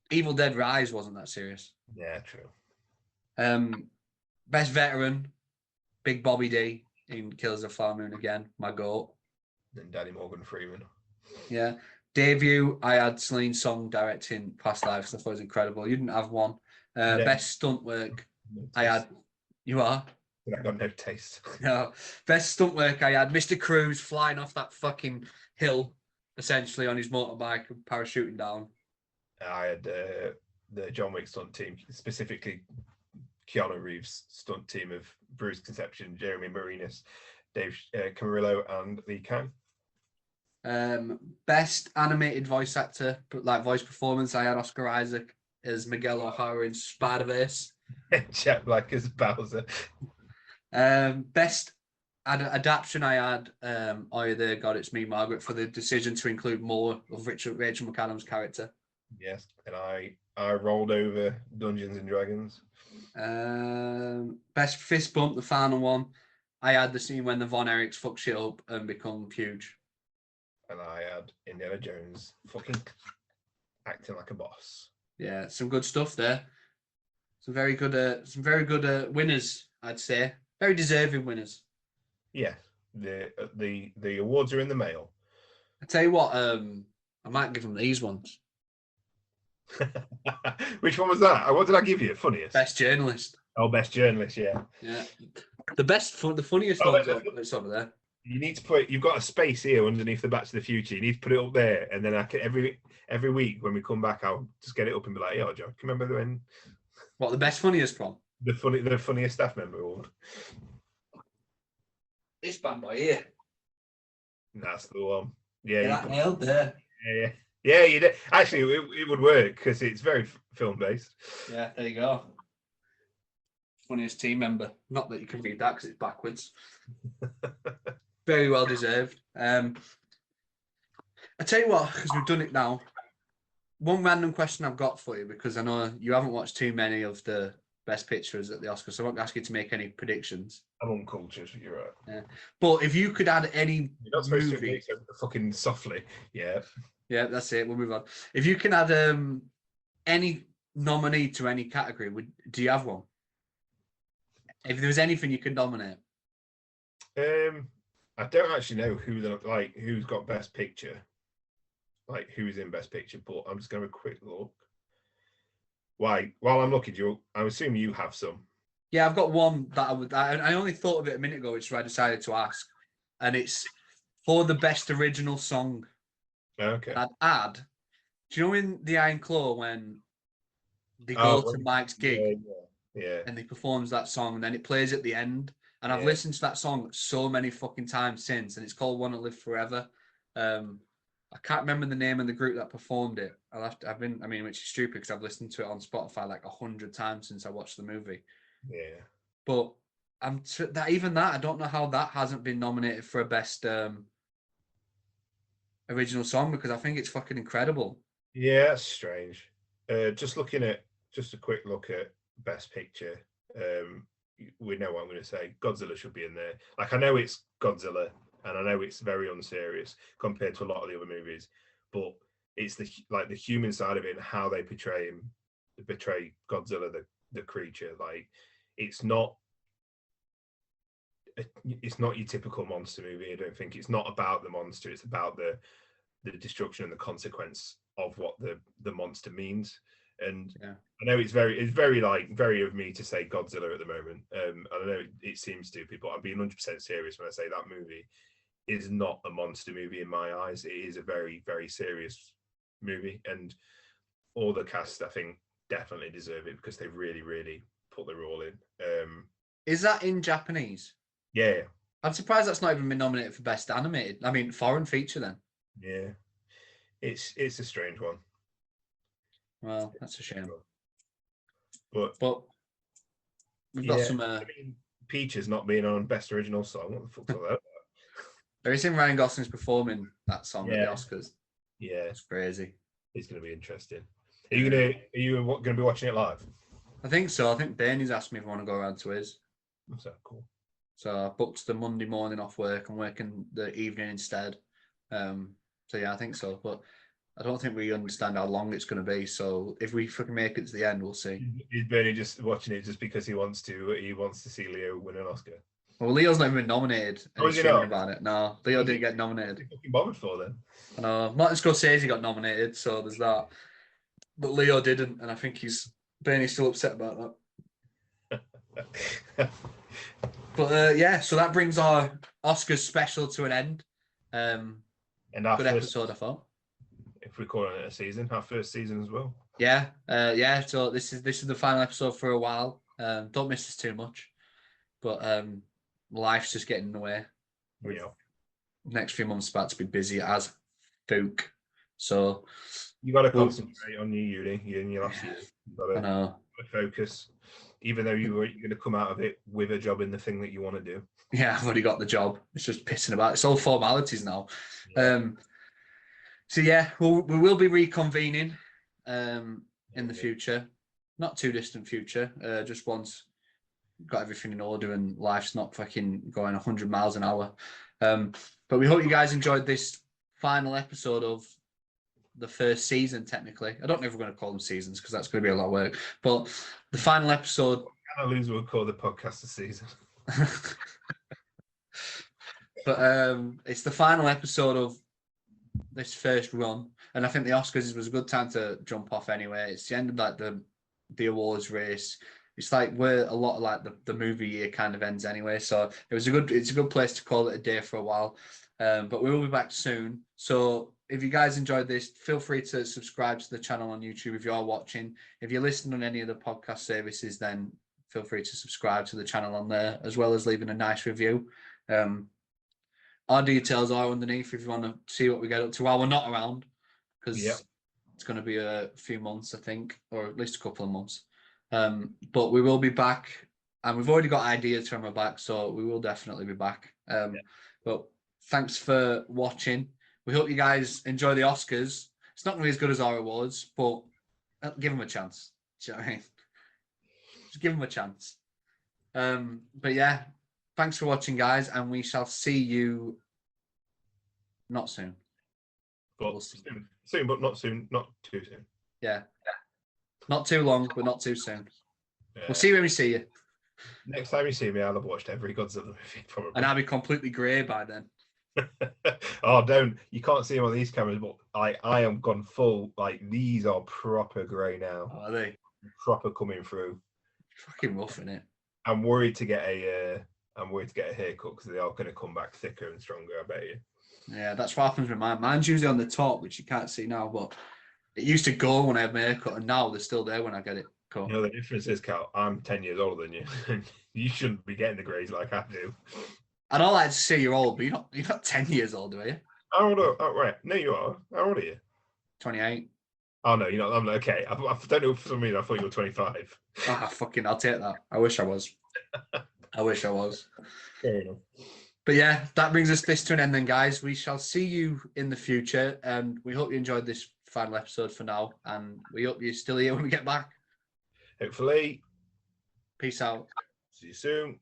Evil Dead Rise wasn't that serious. Yeah, true. Best veteran, Big Bobby D in Kills of the Flower Moon again, my goat. And Danny Morgan Freeman. Yeah. Debut, I had Celine Song directing Past Lives. I thought it was incredible. You didn't have one. Best stunt work, I had. You are? I got no taste. No. Best stunt work, I had Mr. Cruz flying off that fucking hill, essentially on his motorbike and parachuting down. I had the John Wick stunt team, specifically Keanu Reeves stunt team of Bruce Conception, Jeremy Marinas, Dave Camarillo, and Lee Kang. Best animated voice actor, like voice performance, I had Oscar Isaac as Miguel O'Hara in Spider-Verse. Jack Black as Bowser. Best adaptation, I had Oh There God It's Me Margaret for the decision to include more of Rachel McAdams' character. Yes, and I rolled over Dungeons and Dragons. Best fist bump, the final one, I had the scene when the Von Erichs fuck shit up and become huge. And I had Indiana Jones fucking acting like a boss. Yeah, some good stuff there. Some very good winners, I'd say. Very deserving winners. Yeah, the awards are in the mail. I tell you what, I might give them these ones. Which one was that? What did I give you? Funniest? Best journalist. Oh, best journalist, yeah. Yeah. The funniest ones it's over there. You need to put. You've got a space here underneath the Back to the Future. You need to put it up there, and then I can every week when we come back, I'll just get it up and be like, "Yo, John, can you remember when?" What, the best funniest one? The funniest staff member award. This band by here. That's the one. Yeah, that nailed there. Yeah. You did. Actually, it would work because it's very film based. Yeah, there you go. Funniest team member. Not that you can read that because it's backwards. Very well deserved. I tell you what, because we've done it now. One random question I've got for you, because I know you haven't watched too many of the best pictures at the Oscars, so I won't ask you to make any predictions. I'm uncultured, you're right. Yeah. But if you could add any You're not supposed movie, to make fucking softly. Yeah. Yeah, that's it. We'll move on. If you can add any nominee to any category, do you have one? If there was anything you could nominate. I don't actually know who's got best picture, like who's in best picture, but I'm just going to have a quick look. Why? While I'm looking, I assume you have some. Yeah, I've got one that I only thought of it a minute ago, which is why I decided to ask, and it's for the best original song. Okay. I'd add. Do you know in The Iron Claw when they Oh, go to Mike's gig yeah. and he performs that song, and then it plays at the end. And I've listened to that song so many fucking times since, and it's called "Wanna Live Forever." I can't remember the name of the group that performed it. Which is stupid because I've listened to it on Spotify like 100 times since I watched the movie. Yeah. But I don't know how that hasn't been nominated for a best original song, because I think it's fucking incredible. Yeah, that's strange. Just a quick look at Best Picture. We know what I'm going to say. Godzilla should be in there. Like, I know it's Godzilla, and I know it's very unserious compared to a lot of the other movies, but it's the human side of it and how they portray Godzilla, the creature. Like, it's not your typical monster movie. I don't think it's not about the monster. It's about the destruction and the consequence of what the monster means. And I know it's very of me to say Godzilla at the moment. I know it seems stupid, but I'm being 100% serious when I say that movie is not a monster movie in my eyes. It is a very, very serious movie, and all the cast, I think, definitely deserve it because they really, really put their all in. Is that in Japanese? Yeah. I'm surprised that's not even been nominated for best foreign feature then. Yeah. It's a strange one. Well, that's a shame. But we've got some. Peaches not being on Best Original Song. What the fuck's all that? There is Ryan Gosling's performing that song at the Oscars. Yeah, it's crazy. It's going to be interesting. Are you going to be watching it live? I think so. I think Bernie's asked me if I want to go around to his. That's so cool. So I booked the Monday morning off work. I'm working the evening instead. So yeah, I think so. But I don't think we understand how long it's going to be. So if we fucking make it to the end, we'll see. Is Bernie just watching it just because he wants to see Leo win an Oscar? Well, Leo's not even been nominated. Oh, is he not? About it. No, Leo didn't get nominated. What's he fucking bothered for then? I know. Martin Scorsese got nominated, so there's that. But Leo didn't, and I think Bernie's still upset about that. But so that brings our Oscars special to an end. And our good episode, I thought. If we're calling it a season, our first season as well. Yeah. So this is the final episode for a while. Don't miss us too much, but life's just getting in the way. Yeah. Next few months about to be busy as fuck. So you got to concentrate on your uni in your last year. I know. Focus, even though you're going to come out of it with a job in the thing that you want to do. Yeah, I've already got the job. It's just pissing about. It's all formalities now. Yeah. So we will be reconvening in the future, not too distant future. Just once got everything in order and life's not fucking going 100 miles an hour. But we hope you guys enjoyed this final episode of the first season. Technically, I don't know if we're going to call them seasons because that's going to be a lot of work. But the final episode. I lose we'll call the podcast a season. But it's the final episode of this first run, and I think the Oscars was a good time to jump off anyway. It's the end of like the awards race. It's like where a lot of like the movie year kind of ends anyway. So it's a good place to call it a day for a while. But we will be back soon. So if you guys enjoyed this, feel free to subscribe to the channel on YouTube if you are watching. If you're listening on any of the podcast services, then feel free to subscribe to the channel on there, as well as leaving a nice review. Our details are underneath if you want to see what we get up to while we're not around, because it's going to be a few months, I think, or at least a couple of months. But we will be back, and we've already got ideas from our back, so we will definitely be back. But thanks for watching. We hope you guys enjoy the Oscars. It's not going to be as good as our awards, but give them a chance. Do you know what I mean? Just give them a chance. But yeah, thanks for watching, guys, and we shall see you not soon. But soon, but not soon. Not too soon. Yeah. Not too long, but not too soon. We'll see you when we see you. Next time you see me, I'll have watched every Godzilla movie, probably. And I'll be completely grey by then. Oh, don't. You can't see them on these cameras, but I am gone full. Like, these are proper grey now. Oh, are they? Proper coming through. Fucking rough, innit? I'm worried to get a haircut because they are going to come back thicker and stronger, I bet you. Yeah, that's what happens with mine. Mine's usually on the top, which you can't see now, but It used to go when I had my haircut, and now they're still there when I get it cut. You know, the difference is, Cal, I'm 10 years older than you. You shouldn't be getting the greys like I do. And I like to say you're old, but you're not 10 years old, are you? How old are oh, right. No, you are. How old are you? 28. Oh, no, you're not. I'm okay. I don't know for some reason I thought you were 25. I'll take that. I wish I was. I wish I was. Fair enough. But yeah, that brings us this to an end then, guys. We shall see you in the future. And we hope you enjoyed this final episode for now. And we hope you're still here when we get back. Hopefully. Peace out. See you soon.